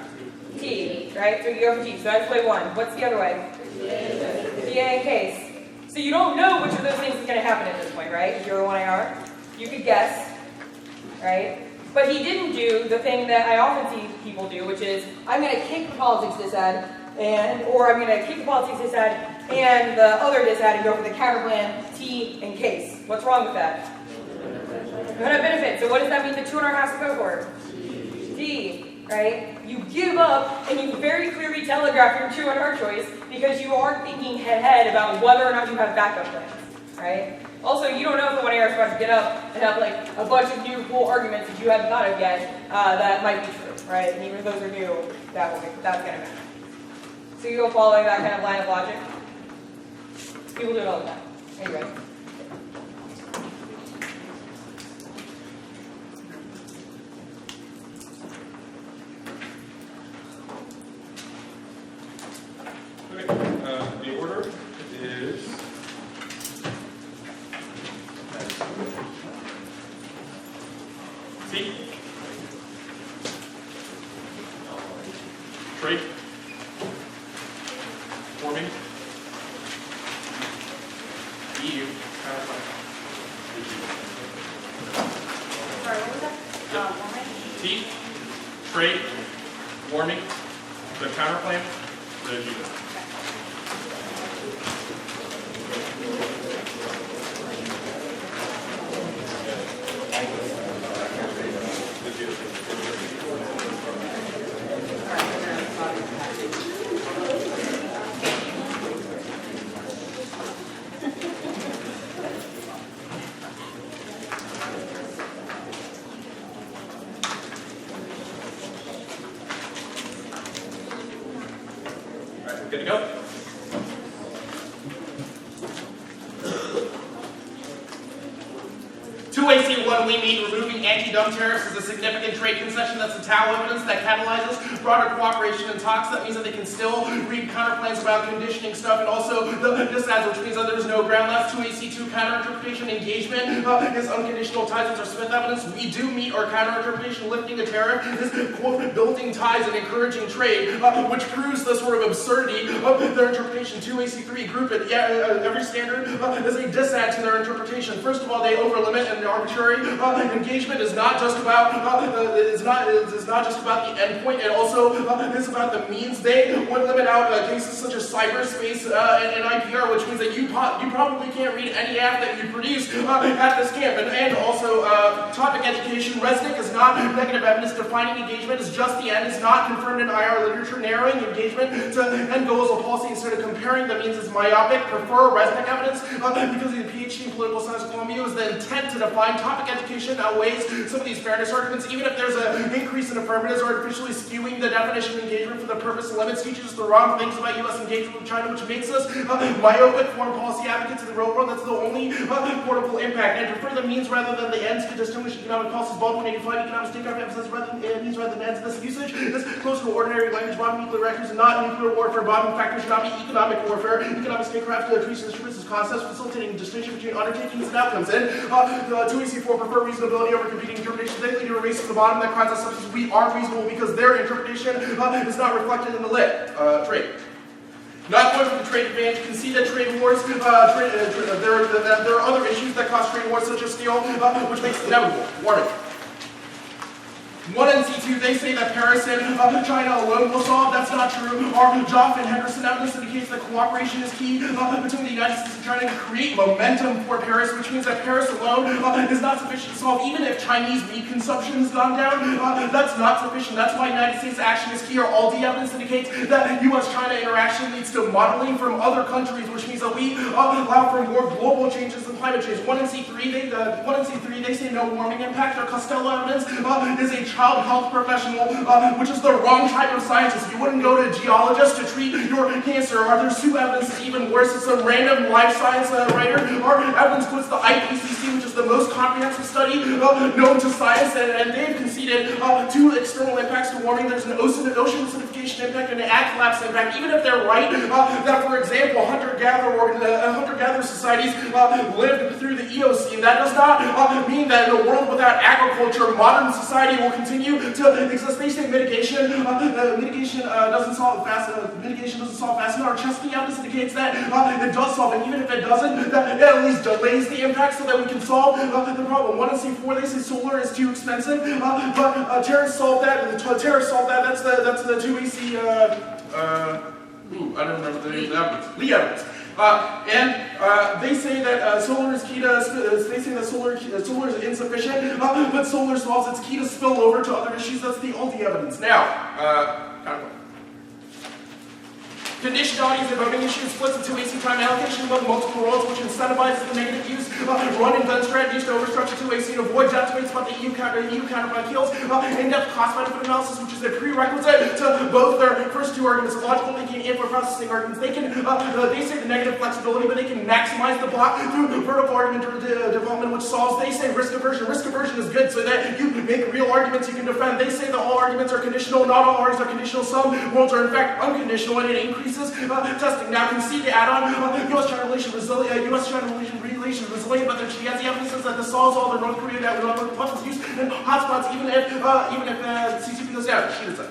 T, right? So you go for T. So that's way one. What's the other way? DA in case. So you don't know which of those things is going to happen at this point, right? If you're a 1AR, you could guess, right? But he didn't do the thing that I often see people do, which is, I'm going to kick the politics disad, or I'm going to kick the politics disad and the other disad and go for the counter plan T in case. What's wrong with that? No benefit. So what does that mean the 2-R has to go for? D, right? You give up and you very clearly telegraph your 2-R choice because you are thinking head-to-head about whether or not you have backup plans, right? Also, you don't know if the 1AR is about to get up and have like a bunch of new cool arguments that you haven't thought of yet that might be true, right? And even if those are new, that's going to matter. So you go following that kind of line of logic. People do it all the time. Anyway. The order is T, trade, forming, EU, Sorry, what was that? T, trade, warming, the counter plan, the G. Good to go? AC1, we mean removing anti-dump tariffs is a significant trade concession. That's the Tao evidence that catalyzes broader cooperation in talks. That means that they can still read counterplans about conditioning stuff, and also the disads, which means that there's no ground left. 2AC2 counterinterpretation engagement is unconditional ties, which are Smith evidence. We do meet our counterinterpretation. Lifting a tariff is, quote, building ties and encouraging trade, which proves the sort of absurdity of their interpretation. 2AC3 group it, every standard is a disad to their interpretation. First of all, they overlimit and arbitrary engagement is not just about is not just about the endpoint. It also is about the means. They would limit out cases such as cyberspace and IPR, which means that you probably can't read any app that you produce at this camp. And also topic education. Resnick is not negative evidence. Defining engagement is just the end. It's not confirmed in IR literature. Narrowing engagement to end goals of policy instead of comparing the means is myopic. Prefer Resnick evidence because of the PhD in political science at Columbia is the intent to define topic education outweighs some of these fairness arguments. Even if there's an increase in affirmatives, artificially skewing the definition of engagement for the purpose of limits teaches us the wrong things about U.S. engagement with China, which makes us myopic foreign policy advocates in the real world. That's the only portable impact. And prefer the means rather than the ends to distinguish economic policies. Baldwin 85 economics take off emphasis rather than means rather than ends. This usage is close to ordinary language. Bombing nuclear reactors is not nuclear warfare. Bombing factors should not be economic warfare. Economic statecraft treats instruments as concepts, facilitating distinction between undertakings and outcomes. And 2AC4 prefer reasonability over competing interpretations. They lead to a race to the bottom that cries out substance. We are reasonable because their interpretation is not reflected in the lit. Trade. Not going for the trade advantage. You can see that trade wars, there are other issues that cause trade wars, such as steel, which makes it inevitable. Warning. 1 and C2, they say that Paris and China alone will solve. That's not true. Our Joff and Henderson evidence indicates that cooperation is key between the United States and China to create momentum for Paris, which means that Paris alone is not sufficient to solve. Even if Chinese meat consumption has gone down, that's not sufficient. That's why United States action is key. Our ALDI evidence indicates that U.S.-China interaction leads to modeling from other countries, which means that we allow for more global changes than climate change. 1 and C3, they say no warming impact. Our Costello evidence is a child health professional, which is the wrong type of scientist. You wouldn't go to a geologist to treat your cancer. Our Sue evidence is even worse. It's a random life science writer. Our evidence puts the IPCC, which is the most comprehensive study known to science, and they've conceded two external impacts to warming. There's an ocean acidification impact and an ag collapse impact. Even if they're right that, for example, hunter-gatherer societies lived through the Eocene, that does not mean that in a world without agriculture, modern society will continue to exist. They say mitigation doesn't solve fast. Mitigation doesn't solve fast enough. Our Chesney evidence indicates that it does solve, and even if it doesn't, that it at least delays the impact so that we can solve the problem. 1 and C4, they say solar is too expensive, but terrorists solve that. That's the 2AC. I don't remember the name of the evidence. Lee evidence. They say that solar is key to. They say that solar is insufficient, but solar solves. It's key to spill over to other issues. That's the ALDI evidence. Now, conditionality is a voting issue. It splits into 2AC time allocation among multiple roles, which incentivizes the negative use run and gun strategies to overstructure 2AC to avoid debates about the EU counterpoint kills. In-depth cost-benefit analysis, which is a prerequisite to both their first two arguments, logical thinking and for processing arguments. They say the negative flexibility, but they can maximize the block through vertical argument development, which solves. They say risk aversion. Risk aversion is good so that you make real arguments you can defend. They say that all arguments are conditional. Not all arguments are conditional. Some worlds are in fact unconditional, and it increases testing. Now, concede to add on U.S.-China relations resilient, but she has the evidence that this solves all the North Korea weapons use and hotspots, even if CCP goes down. She does that.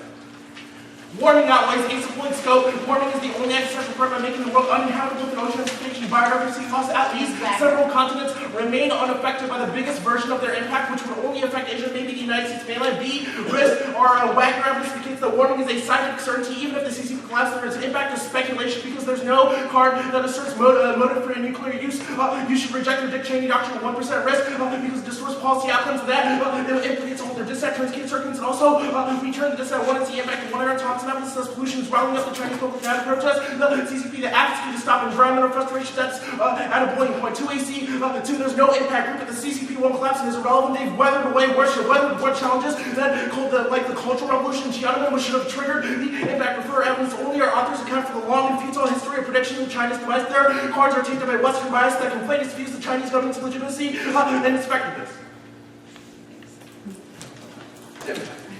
Warming outweighs acycloid scope. Warming is the only existential threat by making the world uninhabitable with ocean acidification. Biodiversity loss. At least several continents remain unaffected by the biggest version of their impact, which would only affect Asia, maybe the United States mainland. B. Risk or Wagner evidence indicates that warming is a scientific certainty. Even if the CCP collapses, its impact is speculation because there's no card that asserts motive for nuclear use. You should reject the Dick Cheney doctrine of 1% risk because it distorts policy outcomes. That it implicates all their dissent turns circuits, and also we turn the dissent 1 and see impact of 1 on top. And evidence says pollution is riling up the Chinese public now to protest. The CCP, the advocacy to stop environmental frustration, that's at a boiling point. 2AC, 2, there's no impact. Group, but the CCP won't collapse and is irrelevant. They've weathered away worse challenges that called the Cultural Revolution. Tiananmen, which should have triggered the impact. Refer evidence only. Our authors account for the long and futile history of prediction of China's demise. Their cards are tainted by Western bias that conflate its views, the Chinese government's legitimacy, and its effectiveness.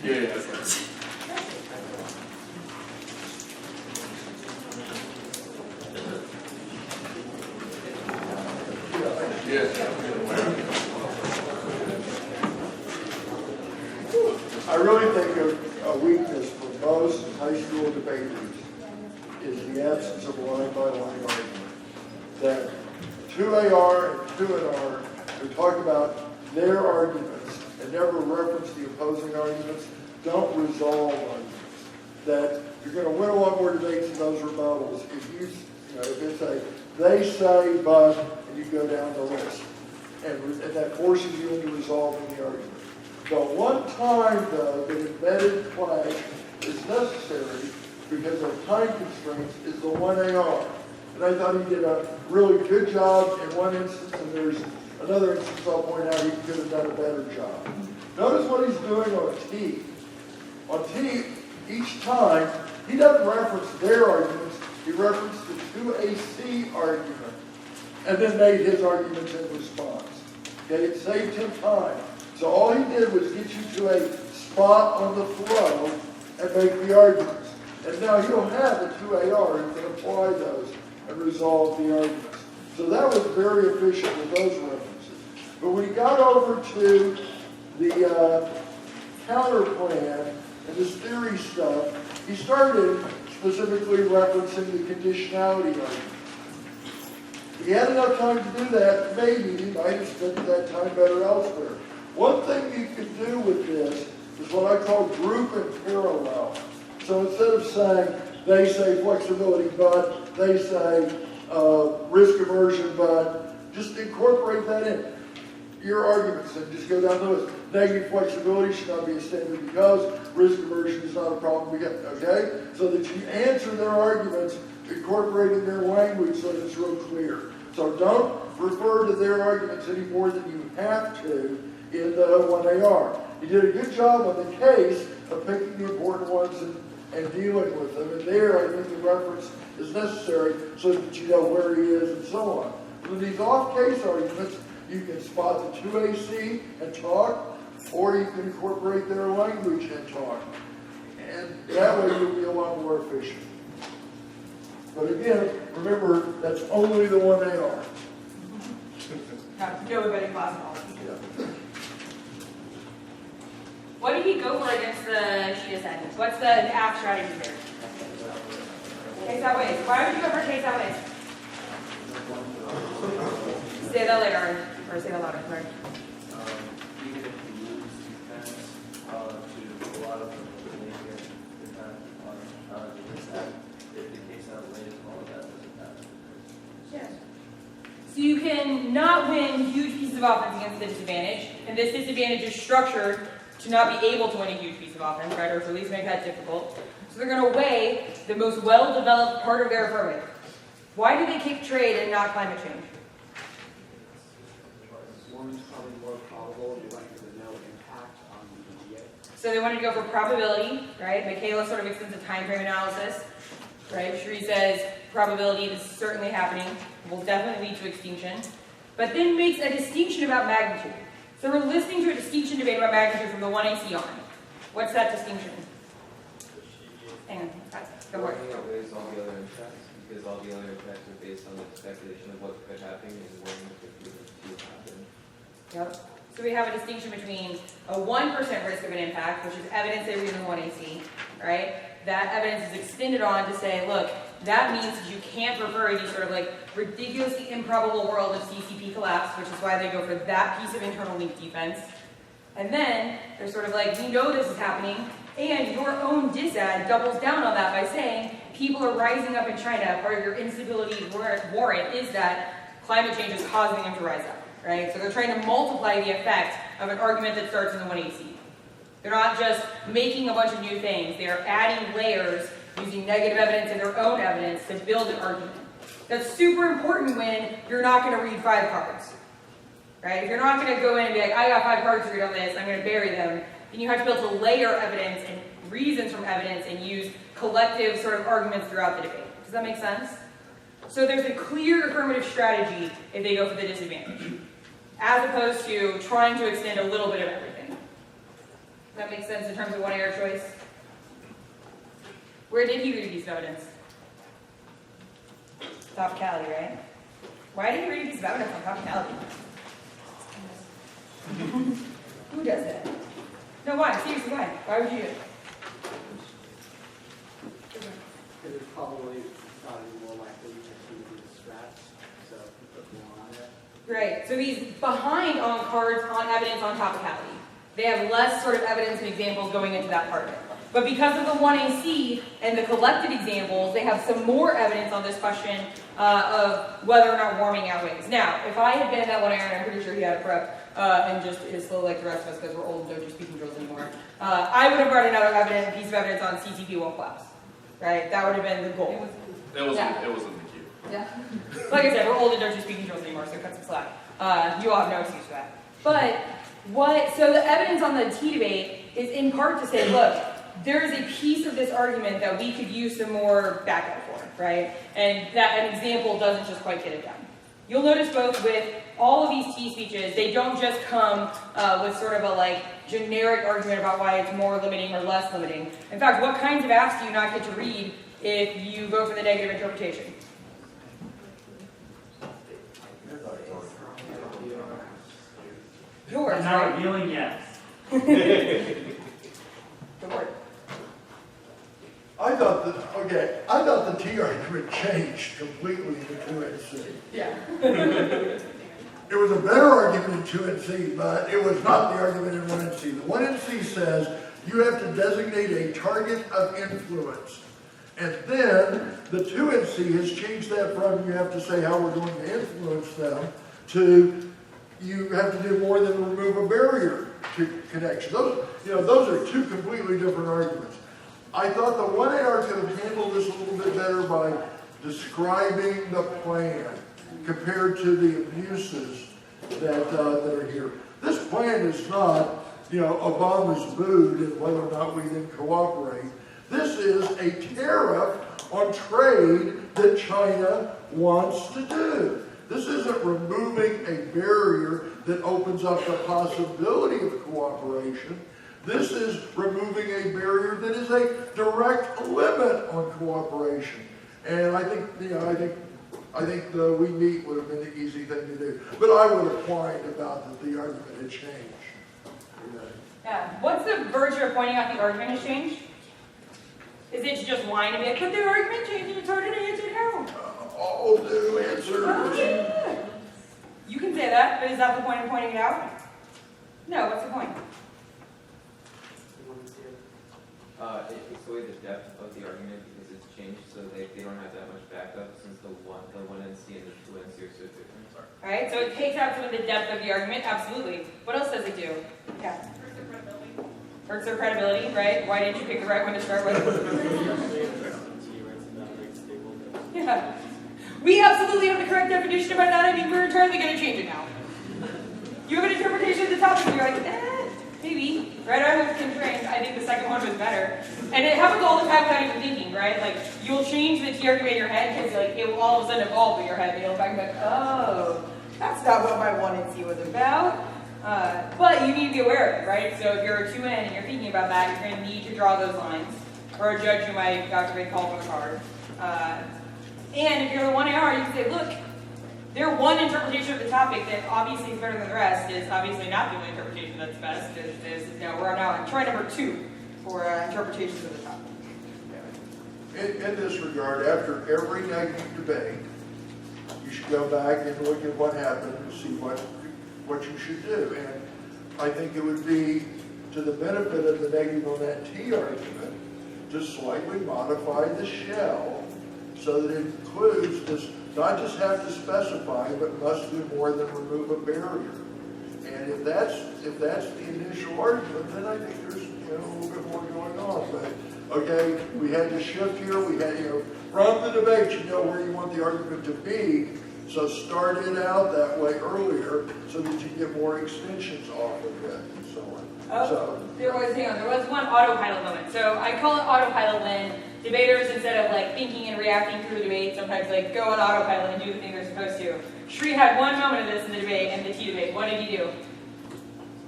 Yeah, that's right. I really think a weakness for most high school debaters is the absence of line-by-line argument. That 2AR and 2NR, we talk about their arguments and never reference the opposing arguments don't resolve arguments. That you're going to win a lot more debates in those rebuttals if if it's a they say but and you go down the list, and that forces you into resolving the argument. The one time though that embedded clash is necessary because of time constraints is the 1AR. And I thought he did a really good job in one instance, and there's another instance I'll point out he could have done a better job. Notice what he's doing on T. On T, each time, he doesn't reference their arguments, he referenced the 2AC argument, and then made his arguments in response. Okay, it saved him time. So all he did was get you to a spot on the flow and make the arguments. And now you'll have the 2AR, you can apply those and resolve the arguments. So that was very efficient with those references. But when he got over to the counter plan and this theory stuff, he started specifically referencing the conditionality argument. If he had enough time to do that, maybe he might have spent that time better elsewhere. One thing you can do with this is what I call group and parallel. So instead of saying, they say flexibility, but they say risk aversion, but just incorporate that in your arguments and just go down the list. Negative flexibility should not be a standard because risk aversion is not a problem, okay? So that you answer their arguments incorporating their language so that it's real clear. So don't refer to their arguments any more than you have to in the 1AR. He did a good job on the case of picking the important ones and dealing with them. And there, I think the reference is necessary so that you know where he is and so on. With these off-case arguments, you can spot the 2AC and talk, or you can incorporate their language and talk. And that way you'll be a lot more efficient. But again, remember, that's only the 1AR. Nobody possible. Yeah. What did he go for against the Sheeta sentence? What's the app strategy here? Case out ways. Why would you go for case out ways? Say that later, or say that louder. Right. Even if you lose defense to a lot of them, they get defense on if the case out ways, all of that doesn't matter. Yes. So you can not win huge pieces of offense against the disadvantage, and this disadvantage is structured to not be able to win a huge piece of offense, right, or to at least make that difficult. So they're going to weigh the most well-developed part of their affirmative. Why do they kick trade and not climate change? One's probably more probable, you want to give a no impact on the DDA. So they wanted to go for probability, right? Michaela sort of extends a time frame analysis, right? Sheree says probability, this is certainly happening, will definitely lead to extinction, but then makes a distinction about magnitude. So we're listening to a distinction debate about magnitude from the 1AC on. What's that distinction? Hang on, go for it. It outweighs all the other effects because all the other effects are based on the speculation of what could happen and when it could happen. Yep. So we have a distinction between a 1% risk of an impact, which is evidence they were using 1AC, right? That evidence is extended on to say, look, that means that you can't refer to these sort of like ridiculously improbable world of CCP collapse, which is why they go for that piece of internal link defense. And then they're sort of like, we know this is happening, and your own disad doubles down on that by saying people are rising up in China. Part of your instability warrant is that climate change is causing them to rise up, right? So they're trying to multiply the effect of an argument that starts in the 1AC. They're not just making a bunch of new things. They're adding layers using negative evidence and their own evidence to build an argument. That's super important when you're not going to read 5 cards, right? If you're not going to go in and be like, I got 5 cards to read on this, I'm going to bury them, then you have to be able to layer evidence and reasons from evidence and use collective sort of arguments throughout the debate. Does that make sense? So there's a clear affirmative strategy if they go for the disadvantage, as opposed to trying to extend a little bit of everything. Does that make sense in terms of 1AR choice? Where did he read a piece of evidence? Topicality, right? Why did he read a piece of evidence on topicality? Who does that? No, why? Seriously, why? Why would you do it? Because it's probably more likely to see the straps, so you put more on it. Right, so he's behind on cards on evidence on topicality. They have less sort of evidence and examples going into that part of it. But because of the 1AC and the collected examples, they have some more evidence on this question of whether or not warming outweighs. Now, if I had been in that one area, I'm pretty sure he had a prep, and just is slow like the rest of us because we're old and don't do speaking drills anymore, I would have brought another piece of evidence on CTP won't collapse. Right? That would have been the goal. It wasn't the queue. Yeah. Like I said, we're old and don't do speaking drills anymore, so cut some slack. You all have no excuse for that. But so the evidence on the T debate is in part to say, look, there is a piece of this argument that we could use some more backup for, right? And that an example doesn't just quite get it done. You'll notice both with all of these T speeches, they don't just come with sort of a like generic argument about why it's more limiting or less limiting. In fact, what kinds of acts do you not get to read if you go for the negative interpretation? Yours, I'm not right? revealing yes. The word. I thought the T argument changed completely in the 2NC. Yeah. It was a better argument in 2NC, but it was not the argument in 1NC. The 1NC says you have to designate a target of influence. And then the 2NC has changed that from you have to say how we're going to influence them to you have to do more than remove a barrier to connection. Those are two completely different arguments. I thought the 1AR could have handled this a little bit better by describing the plan compared to the abuses that are here. This plan is not, Obama's mood and whether or not we then cooperate. This is a tariff on trade that China wants to do. This isn't removing a barrier that opens up the possibility of cooperation. This is removing a barrier that is a direct limit on cooperation. And I think the we meet would have been the easy thing to do. But I would have whined about that the argument had changed. Yeah. What's the virtue of pointing out the argument has changed? Is it to just whine a bit? But the argument changed and it's harder to answer now. All new answers. Oh, yeah. You can say that, but is that the point of pointing it out? No, what's the point? It's the way the depth of the argument because it's changed, so they don't have that much backup since the 1NC and the 2NC are so different. All right, so it takes out some of the depth of the argument, absolutely. What else does it do? Yeah. Hurts their credibility, right? Why didn't you pick the right one to start with? Yeah. We absolutely have the correct definition about that. I mean, we're entirely going to change it now. You have an interpretation of the topic, and you're like, maybe. Right? I was constrained. I think the second one was better. And it happens all the time without even thinking, right? Like, you'll change the T argument in your head because like, it will all of a sudden evolve in your head. And you'll look back and be like, oh, that's not what my 1NC was about. But you need to be aware of it, right? So if you're a 2N and you're thinking about that, you're going to need to draw those lines. Or a judge who might, God forbid, call from a card. And if you're the 1AR, you can say, look, their one interpretation of the topic that obviously is better than the rest is obviously not the only interpretation that's best. We're now on try number 2 for interpretations of the topic. In this regard, after every negative debate, you should go back and look at what happened and see what you should do. And I think it would be to the benefit of the negative on that T argument to slightly modify the shell so that it includes this, not just have to specify, but must do more than remove a barrier. And if that's the initial argument, then I think there's a little bit more going on. But okay, we had to shift here. We had from the debate, you know where you want the argument to be. So start it out that way earlier, so that you get more extensions off of it and so on. There was one autopilot moment. So I call it autopilot when debaters, instead of like thinking and reacting through the debate, sometimes like go on autopilot and do the thing they're supposed to. Shri had one moment of this in the debate, and the T debate. What did he do?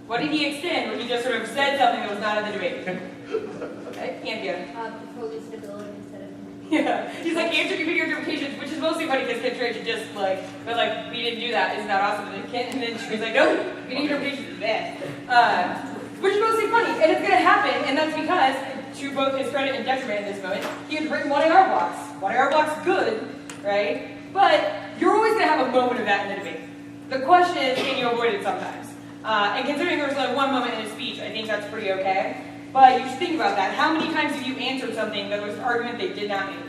What did he extend when he just sort of said something that was not in the debate? Okay, Andrea. Proposing stability instead of... Yeah, he's like, answer computer interpretations, which is mostly funny because Kim just like, but like, we didn't do that, isn't that awesome? And then she was like, no, computer interpretations is bad. Which is mostly funny, and it's going to happen, and that's because, to both his credit and detriment in this moment, he had written 1AR blocks. 1AR blocks good, right? But you're always going to have a moment of that in the debate. The question is, can you avoid it sometimes? And considering there was only one moment in his speech, I think that's pretty okay. But you should think about that. How many times have you answered something that was an argument they did not make?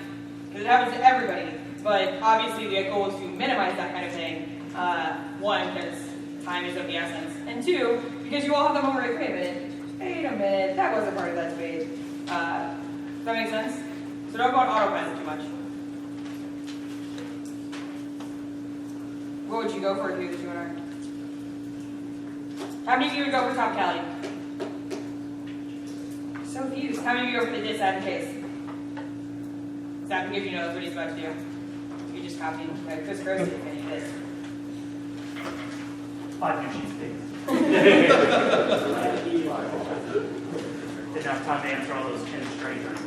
Because it happens to everybody. But obviously the goal is to minimize that kind of thing. One, because time is of the essence. And two, because you all have the moment where, wait a minute, that wasn't part of that debate. Does that make sense? So don't go on autopilot too much. What would you go for if you had the 200? How many of you would go for Tom Kelly? So confused. How many of you go for the disadvantage case? Is that because you know that's what he's about to do? You just copied Chris Gross and he did. 5 new sheets, please. Didn't have time to answer all those 10 strangers.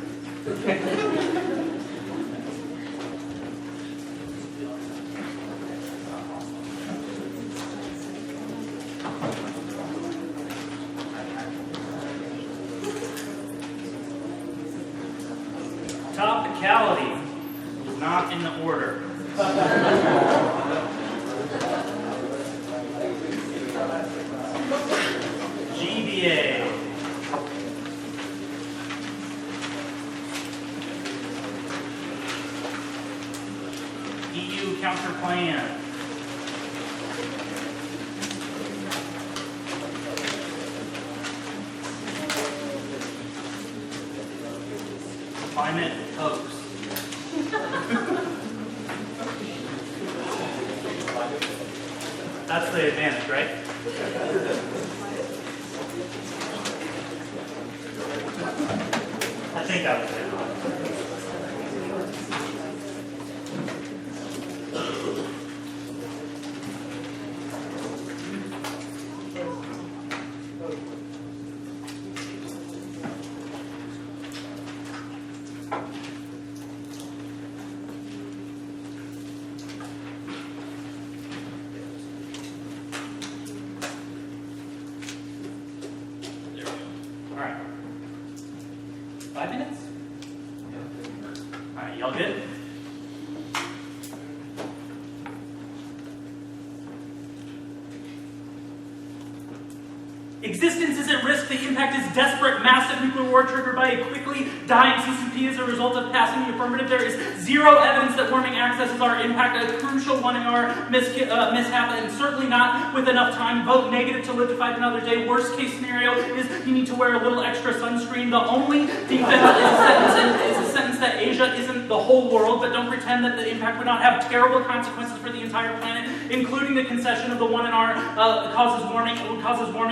Topicality is not in the order. GBA. EU counter plan. Climate hoax. That's the advantage, right? I think that was it. All right. 5 minutes? All right, y'all good? Existence is at risk. The impact is desperate. Massive nuclear war triggered by a quickly dying CCP as a result of passing the affirmative. There is zero evidence that warming accesses our impact. A crucial 1 hour mishap, and certainly not with enough time. Vote negative to live to fight another day. Worst case scenario is you need to wear a little extra sunscreen. The only defect is a sentence that Asia isn't the whole world, but don't pretend that the impact would not have terrible consequences for the entire planet, including the concession of the 1 hour causes warming.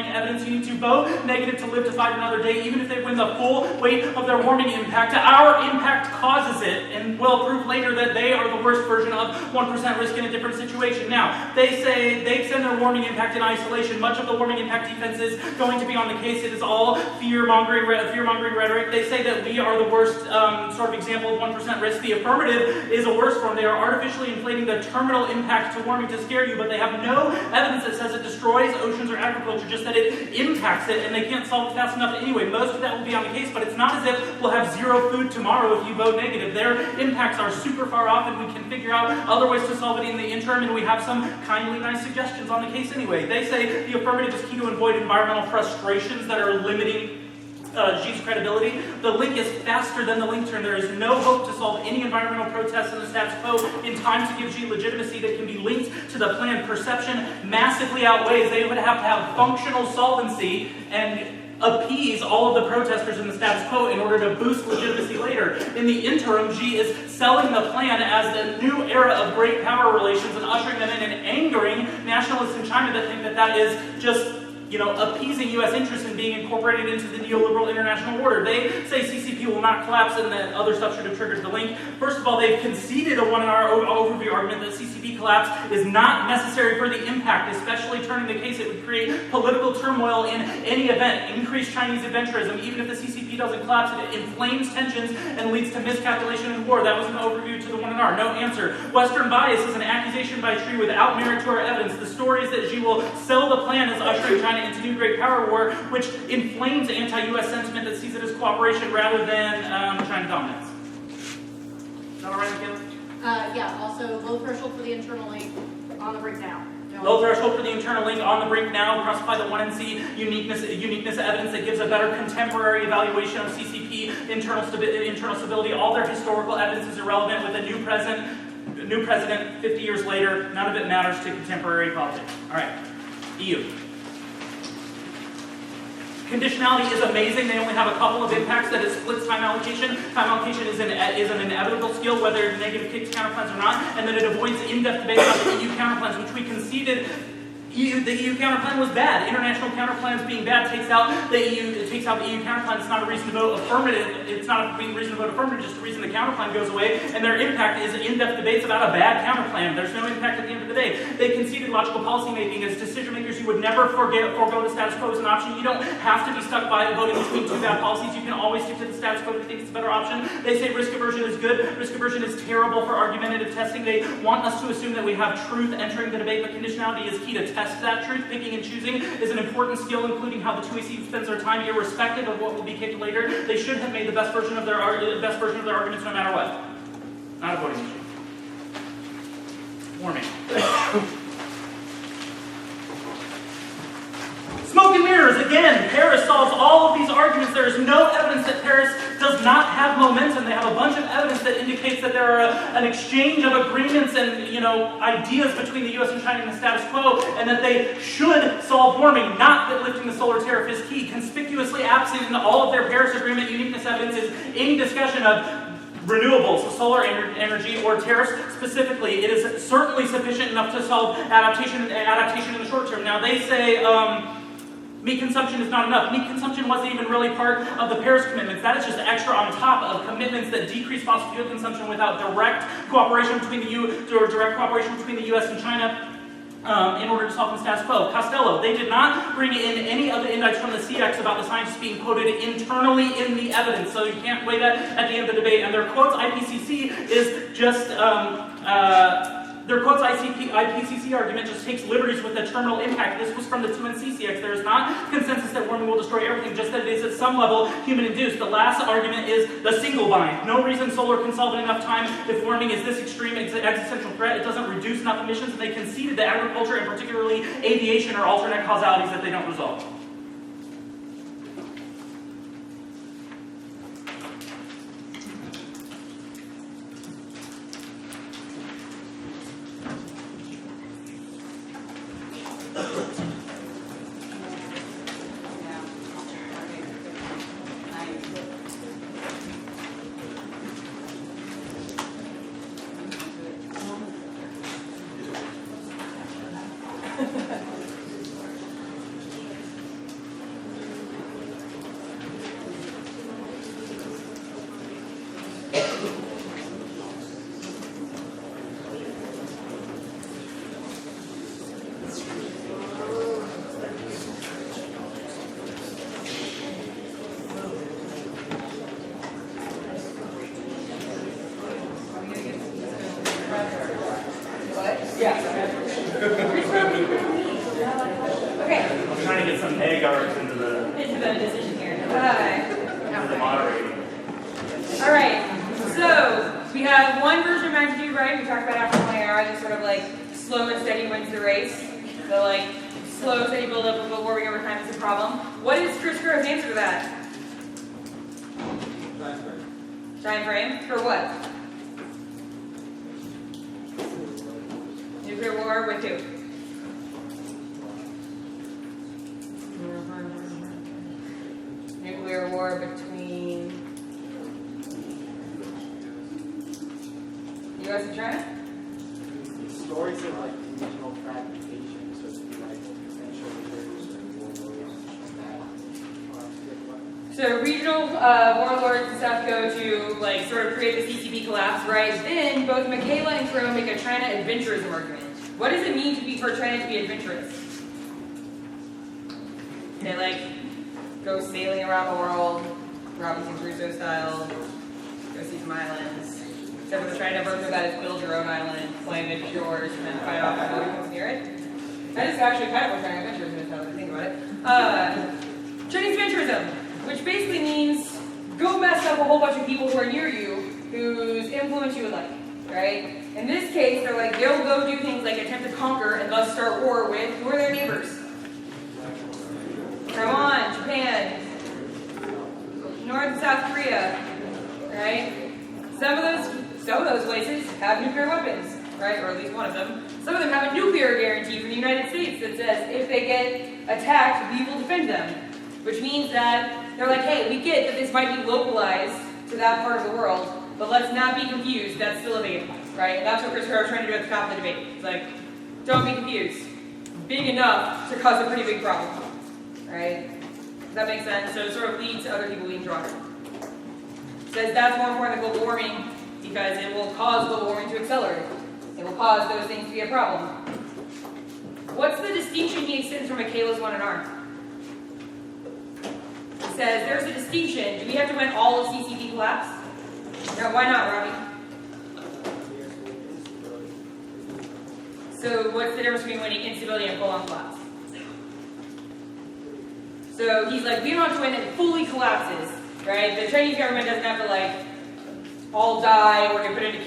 Evidence. You need to vote negative to live to fight another day, even if they win the full weight of their warming impact. Our impact causes it, and we'll prove later that they are the worst version of 1% risk in a different situation. Now, they say they send their warming impact in isolation. Much of the warming impact defense is going to be on the case. It is all fear-mongering rhetoric. They say that we are the worst sort of example of 1% risk. The affirmative is a worse form. They are artificially inflating the terminal impact to warming to scare you, but they have no evidence that says it destroys oceans or agriculture, just that it impacts it, and they can't solve it fast enough anyway. Most of that will be on the case, but it's not as if we'll have zero food tomorrow if you vote negative. Their impacts are super far off, and we can figure out other ways to solve it in the interim, and we have some kindly nice suggestions on the case anyway. They say the affirmative is key to avoid environmental frustrations that are limiting G's credibility. The link is faster than the link turn. There is no hope to solve any environmental protests in the status quo in time to give G legitimacy that can be linked to the plan. Perception massively outweighs. They would have to have functional solvency and appease all of the protesters in the status quo in order to boost legitimacy later. In the interim, G is selling the plan as the new era of great power relations and ushering them in and angering nationalists in China that think that that is just appeasing U.S. interests in being incorporated into the neoliberal international order. They say CCP will not collapse and that other stuff should have triggered the link. First of all, they've conceded a 1 hour overview argument that CCP collapse is not necessary for the impact, especially turning the case. It would create political turmoil in any event, increase Chinese adventurism. Even if the CCP doesn't collapse, it inflames tensions and leads to miscalculation and war. That was an overview to the 1 hour. No answer. Western bias is an accusation by Tree without merit to our evidence. The story is that Xi will sell the plan as ushering China into new great power war, which inflames anti-U.S. sentiment that sees it as cooperation rather than China dominance. Is that all right, Michaela? Yeah, also low threshold for the internal link on the breakdown. Low threshold for the internal link, on the brink now, crossed by the 1NC uniqueness evidence that gives a better contemporary evaluation of CCP internal stability. All their historical evidence is irrelevant with a new president 50 years later. None of it matters to contemporary politics. All right, EU. Conditionality is amazing. They only have a couple of impacts. That it splits time allocation. Time allocation is an inevitable skill, whether negative kicks counterplans or not, and then it avoids in-depth debate about the EU counterplans, which we conceded. The EU counterplan was bad. International counterplans being bad takes out the EU counterplan. It's not a reason to vote affirmative. It's not a reason to vote affirmative, just a reason the counterplan goes away. And their impact is in-depth debates about a bad counterplan. There's no impact at the end of the day. They conceded logical policymaking. As decision makers, you would never forego the status quo as an option. You don't have to be stuck by voting between two bad policies. You can always stick to the status quo if you think it's a better option. They say risk aversion is good. Risk aversion is terrible for argumentative testing. They want us to assume that we have truth entering the debate, but conditionality is key to test that truth. Picking and choosing is an important skill, including how the 2AC spends their time, irrespective of what will be kicked later. They should have made the best version of their arguments no matter what. Not a voting issue. Warming. Smoke and mirrors, again, Paris solves all of these arguments. There is no evidence that Paris does not have momentum. They have a bunch of evidence that indicates that there are an exchange of agreements and ideas between the US and China in the status quo, and that they should solve warming, not that lifting the solar tariff is key. Conspicuously absent in all of their Paris Agreement uniqueness evidence is any discussion of renewables, solar energy, or tariffs specifically. It is certainly sufficient enough to solve adaptation in the short term. Now they say meat consumption is not enough. Meat consumption wasn't even really part of the Paris commitments. That is just extra on top of commitments that decrease fossil fuel consumption without direct cooperation between the US and China. In order to solve the status quo. Costello, they did not bring in any of the index from the CX about the scientists being quoted internally in the evidence, so you can't weigh that at the end of the debate. And their quotes IPCC is just, IPCC argument just takes liberties with the terminal impact. This was from the 2NC CX. There is not consensus that warming will destroy everything, just that it is at some level human-induced. The last argument is the single bind. No reason solar can solve in enough time if warming is this extreme existential threat. It doesn't reduce enough emissions, and they conceded that agriculture and particularly aviation are alternate causalities that they don't resolve. So regional warlords and stuff go to sort of create the CCP collapse, right? Then both Michaela and Crowe make a China adventurism argument. What does it mean for China to be adventurous? They go sailing around the world, Robinson Crusoe style, go see some islands. Except for the China version of that is build your own island, claim it as yours, and then fight off whoever comes near it. That is actually kind of what China adventurism is, now that I think about it. Chinese adventurism, which basically means go mess up a whole bunch of people who are near you, whose influence you would like, right? In this case, they're like, they'll go do things like attempt to conquer and thus start war with, who are their neighbors? Taiwan, Japan, North and South Korea, right? Some of those places have nuclear weapons, right? Or at least one of them. Some of them have a nuclear guarantee from the United States that says if they get attacked, we will defend them. Which means that they're like, hey, we get that this might be localized to that part of the world, but let's not be confused, that's still a big one, right? And that's what Chris Crowe was trying to do at the top of the debate. It's like, don't be confused. Big enough to cause a pretty big problem, right? Does that make sense? So it sort of leads to other people being drawn. It says that's more important than global warming because it will cause global warming to accelerate. It will cause those things to be a problem. What's the distinction he extends from Michaela's 1 and R? He says there's a distinction. Do we have to win all of CCP collapse? No, why not, Robbie? So what's the difference between winning instability and full-on collapse? So he's like, we don't have to win it fully collapses, right? The Chinese government doesn't have to like all die or get put into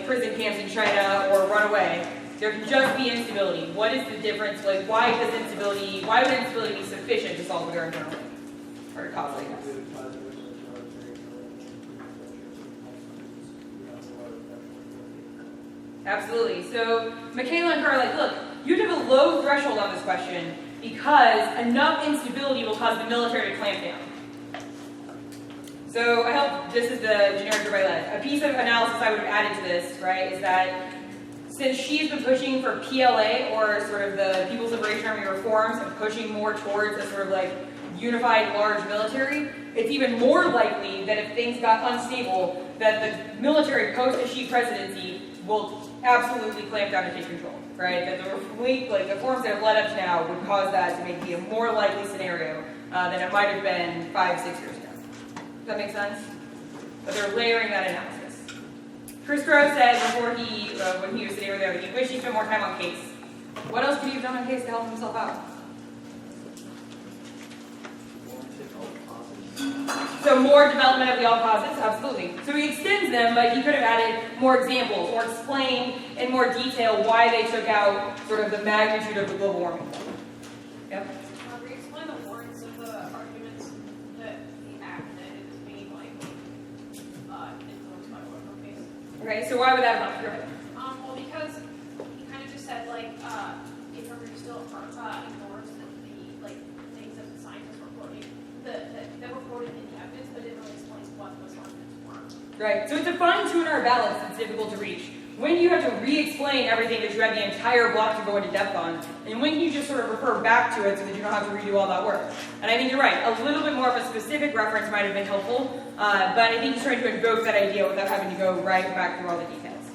prison camps in China or run away. There can just be instability. What is the difference? Like, why would instability be sufficient to solve their internal or cause like this? Absolutely. So Michaela and Crowe are like, look, you have a low threshold on this question because enough instability will cause the military to clamp down. So I hope this is the generic everybody led. A piece of analysis I would have added to this, right, is that since she's been pushing for PLA or sort of the People's Liberation Army reforms and pushing more towards a sort of like unified large military, it's even more likely that if things got unstable, that the military post-Xi presidency will absolutely clamp down and take control, right? That the reforms that have led up to now would cause that to maybe a more likely scenario than it might have been 5-6 years ago. Does that make sense? But they're layering that analysis. Chris Crowe said before when he was sitting over there, that he wished he spent more time on case. What else could he have done on case to help himself out? So more development of the all positives, absolutely. So he extends them, but he could have added more examples or explained in more detail why they took out sort of the magnitude of the global warming. Yep. Re-explain the warrants of the arguments that the act that is being influenced by what case. Okay, so why would that help? Go ahead. Well, because he kind of just said if everybody still ignores the things that the scientists were quoting, that were quoted in the evidence, but it really explains what those arguments were. Right, so it's a fine-tuner balance that's difficult to reach. When you have to re-explain everything that you had the entire block to go into depth on, and when you just sort of refer back to it so that you don't have to redo all that work. And I think you're right, a little bit more of a specific reference might have been helpful, but I think he's trying to invoke that idea without having to go right back through all the details.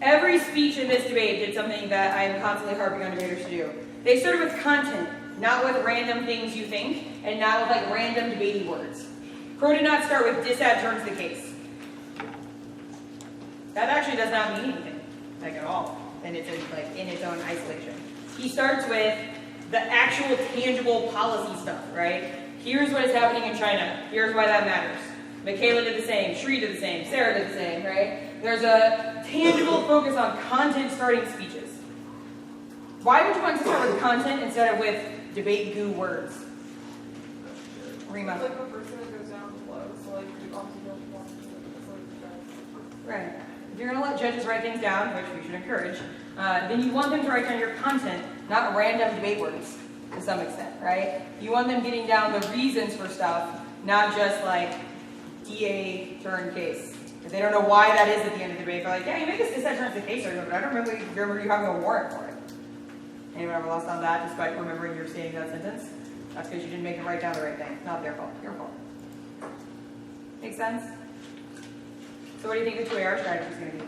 Every speech in this debate did something that I am constantly harping on debaters to do. They started with content, not with random things you think, and not with random debating words. Crowe did not start with disadjourns the case. That actually does not mean anything, at all, in its own isolation. He starts with the actual tangible policy stuff, right? Here's what is happening in China. Here's why that matters. Michaela did the same. Shri did the same. Sarah did the same, right? There's a tangible focus on content-starting speeches. Why would you want to start with content instead of with debate goo words? Rima. It's like a person that goes down the flow, so you obviously don't want to Right. If you're going to let judges write things down, which we should encourage, then you want them to write down your content, not random debate words, to some extent, right? You want them getting down the reasons for stuff, not just DA turn case. If they don't know why that is at the end of the debate, they're like, yeah, you make this turns the case, but I don't remember you having a warrant for it. Anyone ever lost on that despite remembering you're stating that sentence? That's because you didn't make them write down the right thing. Not their fault, your fault. Make sense? So what do you think the 2AR strategy is going to be?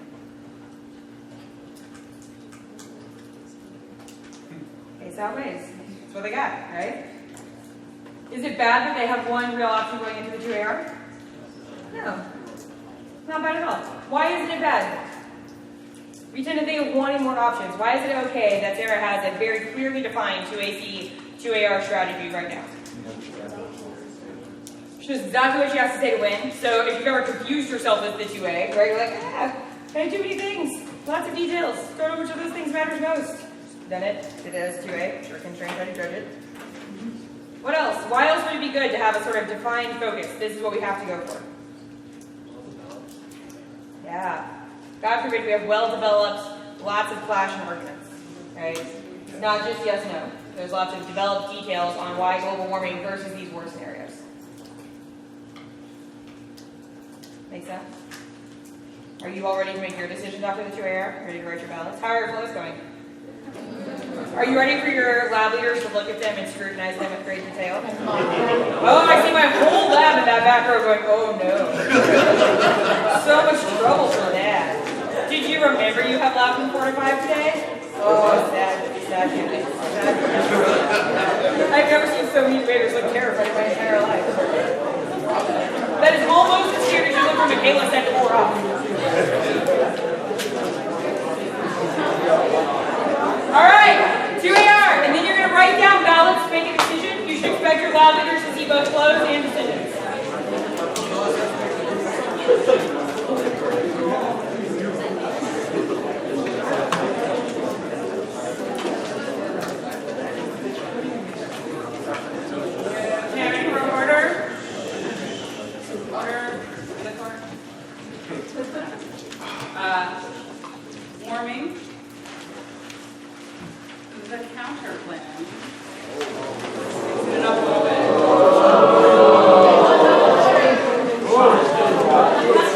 Case outweighs. That's what they got, right? Is it bad that they have one real option going into the 2AR? No. Not bad at all. Why isn't it bad? We tend to think of wanting more options. Why is it okay that Sarah has a very clearly defined 2AC, 2AR strategy right now? She knows exactly what she has to say to win. So if you've ever confused yourself with the 2A, right, you're like, I do too many things. Lots of details. Don't know which of those things matters most. Done it. Did it as 2A. Sure can train, try to judge it. What else? Why else would it be good to have a sort of defined focus? This is what we have to go for. Yeah. God forbid we have well-developed, lots of clashing arguments. Right? It's not just yes, no. There's lots of developed details on why global warming versus these war scenarios. Make sense? Are you all ready to make your decisions after the 2AR? Ready to write your ballots? How are your flows going? Are you ready for your lab leaders to look at them and scrutinize them with great detail? Oh, I see my whole lab in that back row going, oh no. So much trouble for that. Did you remember you have lab from 4 to 5 today? Oh, sad. I've never seen so many debaters look terrified in my entire life. That is almost as scary as you look from Michaela set 4 off. All right, 2AR, and then you're going to write down ballots to make a decision. You should expect your lab leaders to see both flows and decisions. Warming. The counter plan. Mix it up a little bit.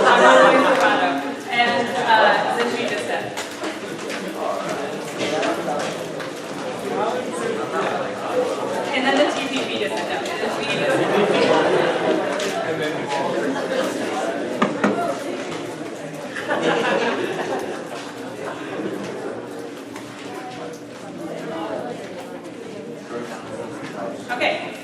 I'm not going to product. And the she just said. And then the TPP just said no. The she just said. Okay.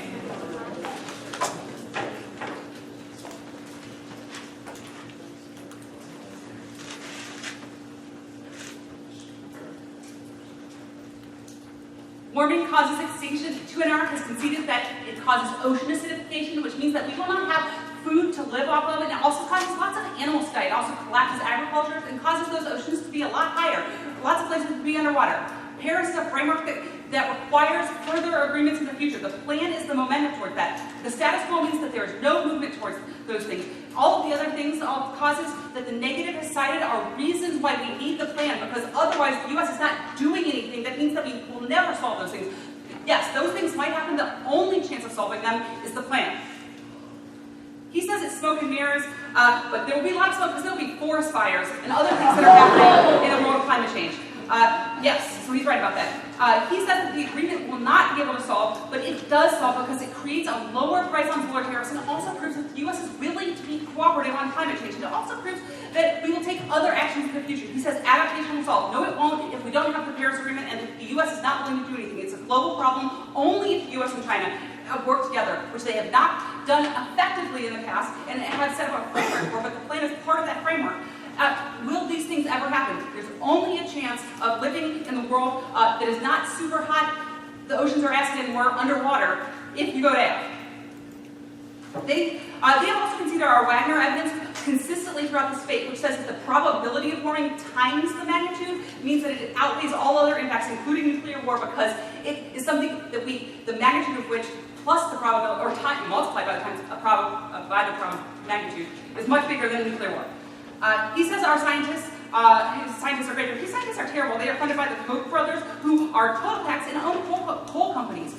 Warming causes extinction. 2NR has conceded that it causes ocean acidification, which means that we will not have food to live off of, and it also causes lots of animals to die. It also collapses agriculture and causes those oceans to be a lot higher. Lots of places to be underwater. Paris is a framework that requires further agreements in the future. The plan is the momentum toward that. The status quo means that there is no movement towards those things. All of the other things, all the causes that the negative has cited are reasons why we need the plan, because otherwise the U.S. is not doing anything. That means that we will never solve those things. Yes, those things might happen. The only chance of solving them is the plan. He says it's smoke and mirrors, but there will be a lot of smoke because there will be forest fires and other things that are happening in the world of climate change. Yes, so he's right about that. He says that the agreement will not be able to solve, but it does solve because it creates a lower price on solar tariffs and also proves that the U.S. is willing to be cooperative on climate change. And it also proves that we will take other actions in the future. He says adaptation will solve. No, it won't if we don't have the Paris Agreement and the U.S. is not willing to do anything. It's a global problem only if the U.S. and China work together, which they have not done effectively in the past and have set up a framework for, but the plan is part of that framework. Will these things ever happen? There's only a chance of living in the world that is not super hot, the oceans are acid and we're underwater, if you go down. They have also considered our Wagner evidence consistently throughout this debate, which says that the probability of warming times the magnitude means that it outweighs all other impacts, including nuclear war, because it is something that the magnitude of which plus the probability, or time multiplied by the times by the magnitude, is much bigger than nuclear war. He says our scientists, his scientists are great, but his scientists are terrible. They are funded by the Koch brothers, who are total tax and own coal companies.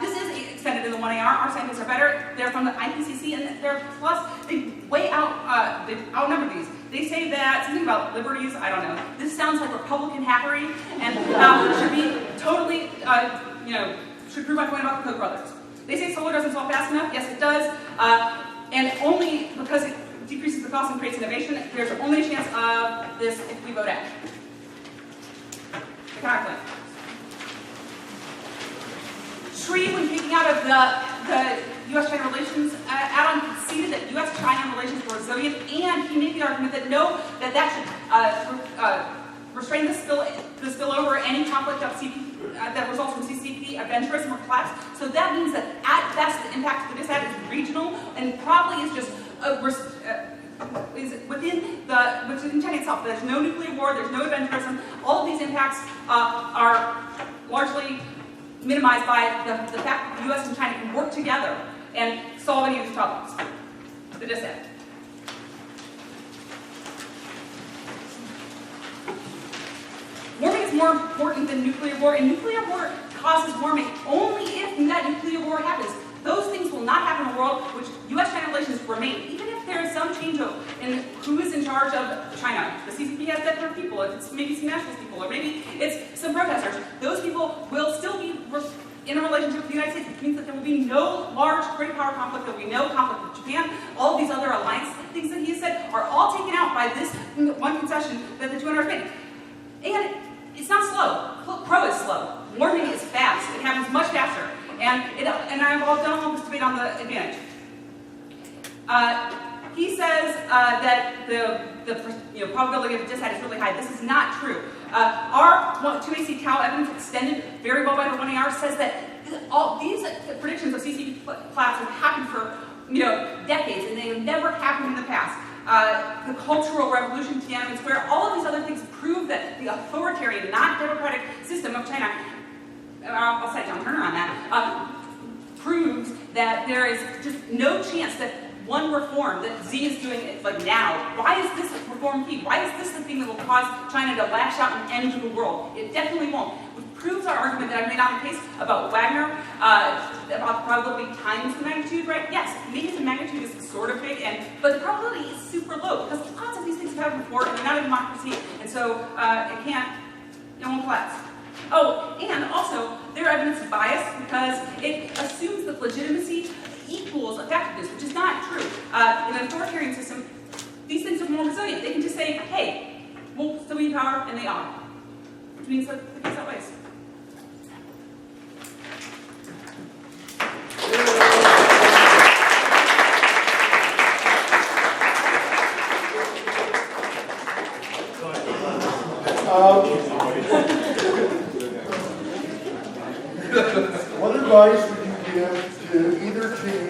This is extended in the 1AR. Our scientists are better. They're from the IPCC, and they're plus, they way out, they outnumber these. They say that, something about liberties, I don't know. This sounds like Republican hackery, and should be totally, should prove my point about the Koch brothers. They say solar doesn't solve fast enough. Yes, it does. And only because it decreases the cost and creates innovation, there's only a chance of this if we vote out. Exactly. Sri, when kicking out of the U.S.-China relations add-on, conceded that U.S.-China relations were resilient, and he made the argument that no, that should restrain the spillover any conflict of that results from CCP adventurism or collapse. So that means that at best the impact of the disadvantage is regional and probably is just within China itself. There's no nuclear war, there's no adventurism. All of these impacts are largely minimized by the fact that the U.S. and China can work together and solve any of these problems. The dissent. Warming is more important than nuclear war, and nuclear war causes warming only if that nuclear war happens. Those things will not happen in a world which U.S.-China relations remain, even if there is some change in who is in charge of China. The CCP has different people, if it's maybe some nationalist people, or maybe it's some protesters. Those people will still be in a relationship with the United States, which means that there will be no large great power conflict, there will be no conflict with Japan. All of these other alliance things that he has said are all taken out by this one concession that the two are making. And it's not slow. Crowe is slow. Warming is fast. It happens much faster. And I've done all this debate on the advantage. He says that the probability of a dissent is really high. This is not true. Our 2AC tau evidence extended very well by the 1 hour says that all these predictions of CCP collapse have happened for decades, and they have never happened in the past. The Cultural Revolution, Tiananmen Square, all of these other things prove that the authoritarian, not democratic system of China, I'll cite John Turner on that, proves that there is just no chance that one reform that Xi is doing now, why is this reform key? Why is this the thing that will cause China to lash out and end the world? It definitely won't. Which proves our argument that I made on the case about Wagner, about the probability times the magnitude, right? Yes, maybe the magnitude is sort of big, but the probability is super low because lots of these things have happened before and they're not a democracy, and so it won't collapse. Oh, and also, their evidence is biased because it assumes that legitimacy equals effectiveness, which is not true. In an authoritarian system, these things are more resilient. They can just say, hey, we'll still be in power, and they are. Which means that the case outweighs. What advice would you give to either team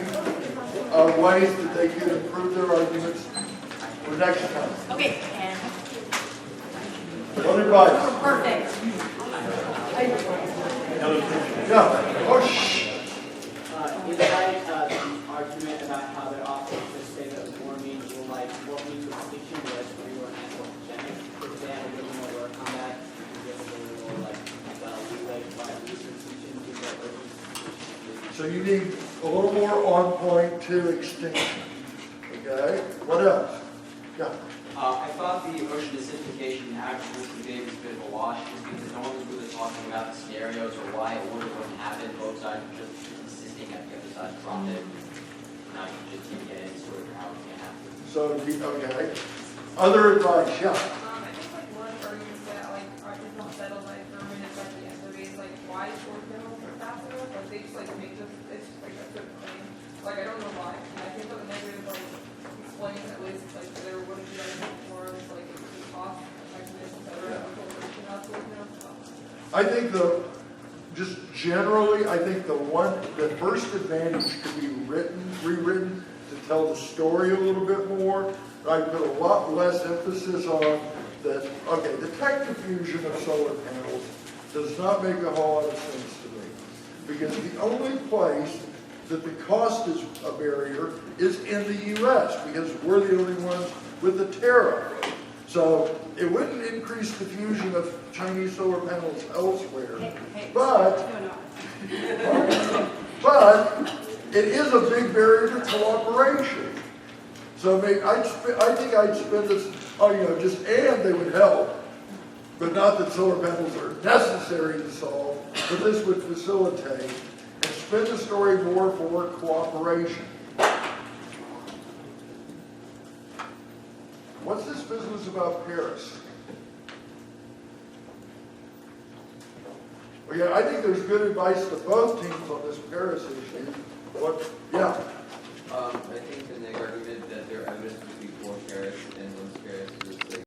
of ways that they could improve their arguments for next time? Okay, and What advice? perfect. Yeah. Oh, shh. In light of the argument about how they're often to say that warming will what means extinction was for your anthropogenic, if they have a little more work on that, you can give a little more leeway by research into the So you need a little more on point to extinction. Okay? What else? Yeah. I thought the ocean acidification actual debate was a bit of a wash, just because no one was really talking about the scenarios or why it would or wouldn't happen. Both sides were just insisting that the other side dropped it. Now you just can't get any sort of how it's going to happen. So, okay. Other advice? Yeah. I think one of the arguments that is not settled by Furman, especially yesterday, is why short minerals are faster. They just make this, it's just a good claim. I don't know why. And I think that the negative explains at least there wouldn't be more the cost effectiveness, etc. I think just generally, I think the first advantage could be rewritten to tell the story a little bit more. I put a lot less emphasis on that, okay, the tech diffusion of solar panels does not make a whole lot of sense to me. Because the only place that the cost is a barrier is in the U.S. because we're the only ones with the tariff. So it wouldn't increase diffusion of Chinese solar panels elsewhere. But it is a big barrier to cooperation. So I think I'd spend this, and they would help. But not that solar panels are necessary to solve, but this would facilitate. And spin the story more for cooperation. What's this business about Paris? Well, yeah, I think there's good advice to both teams on this Paris issue. Yeah.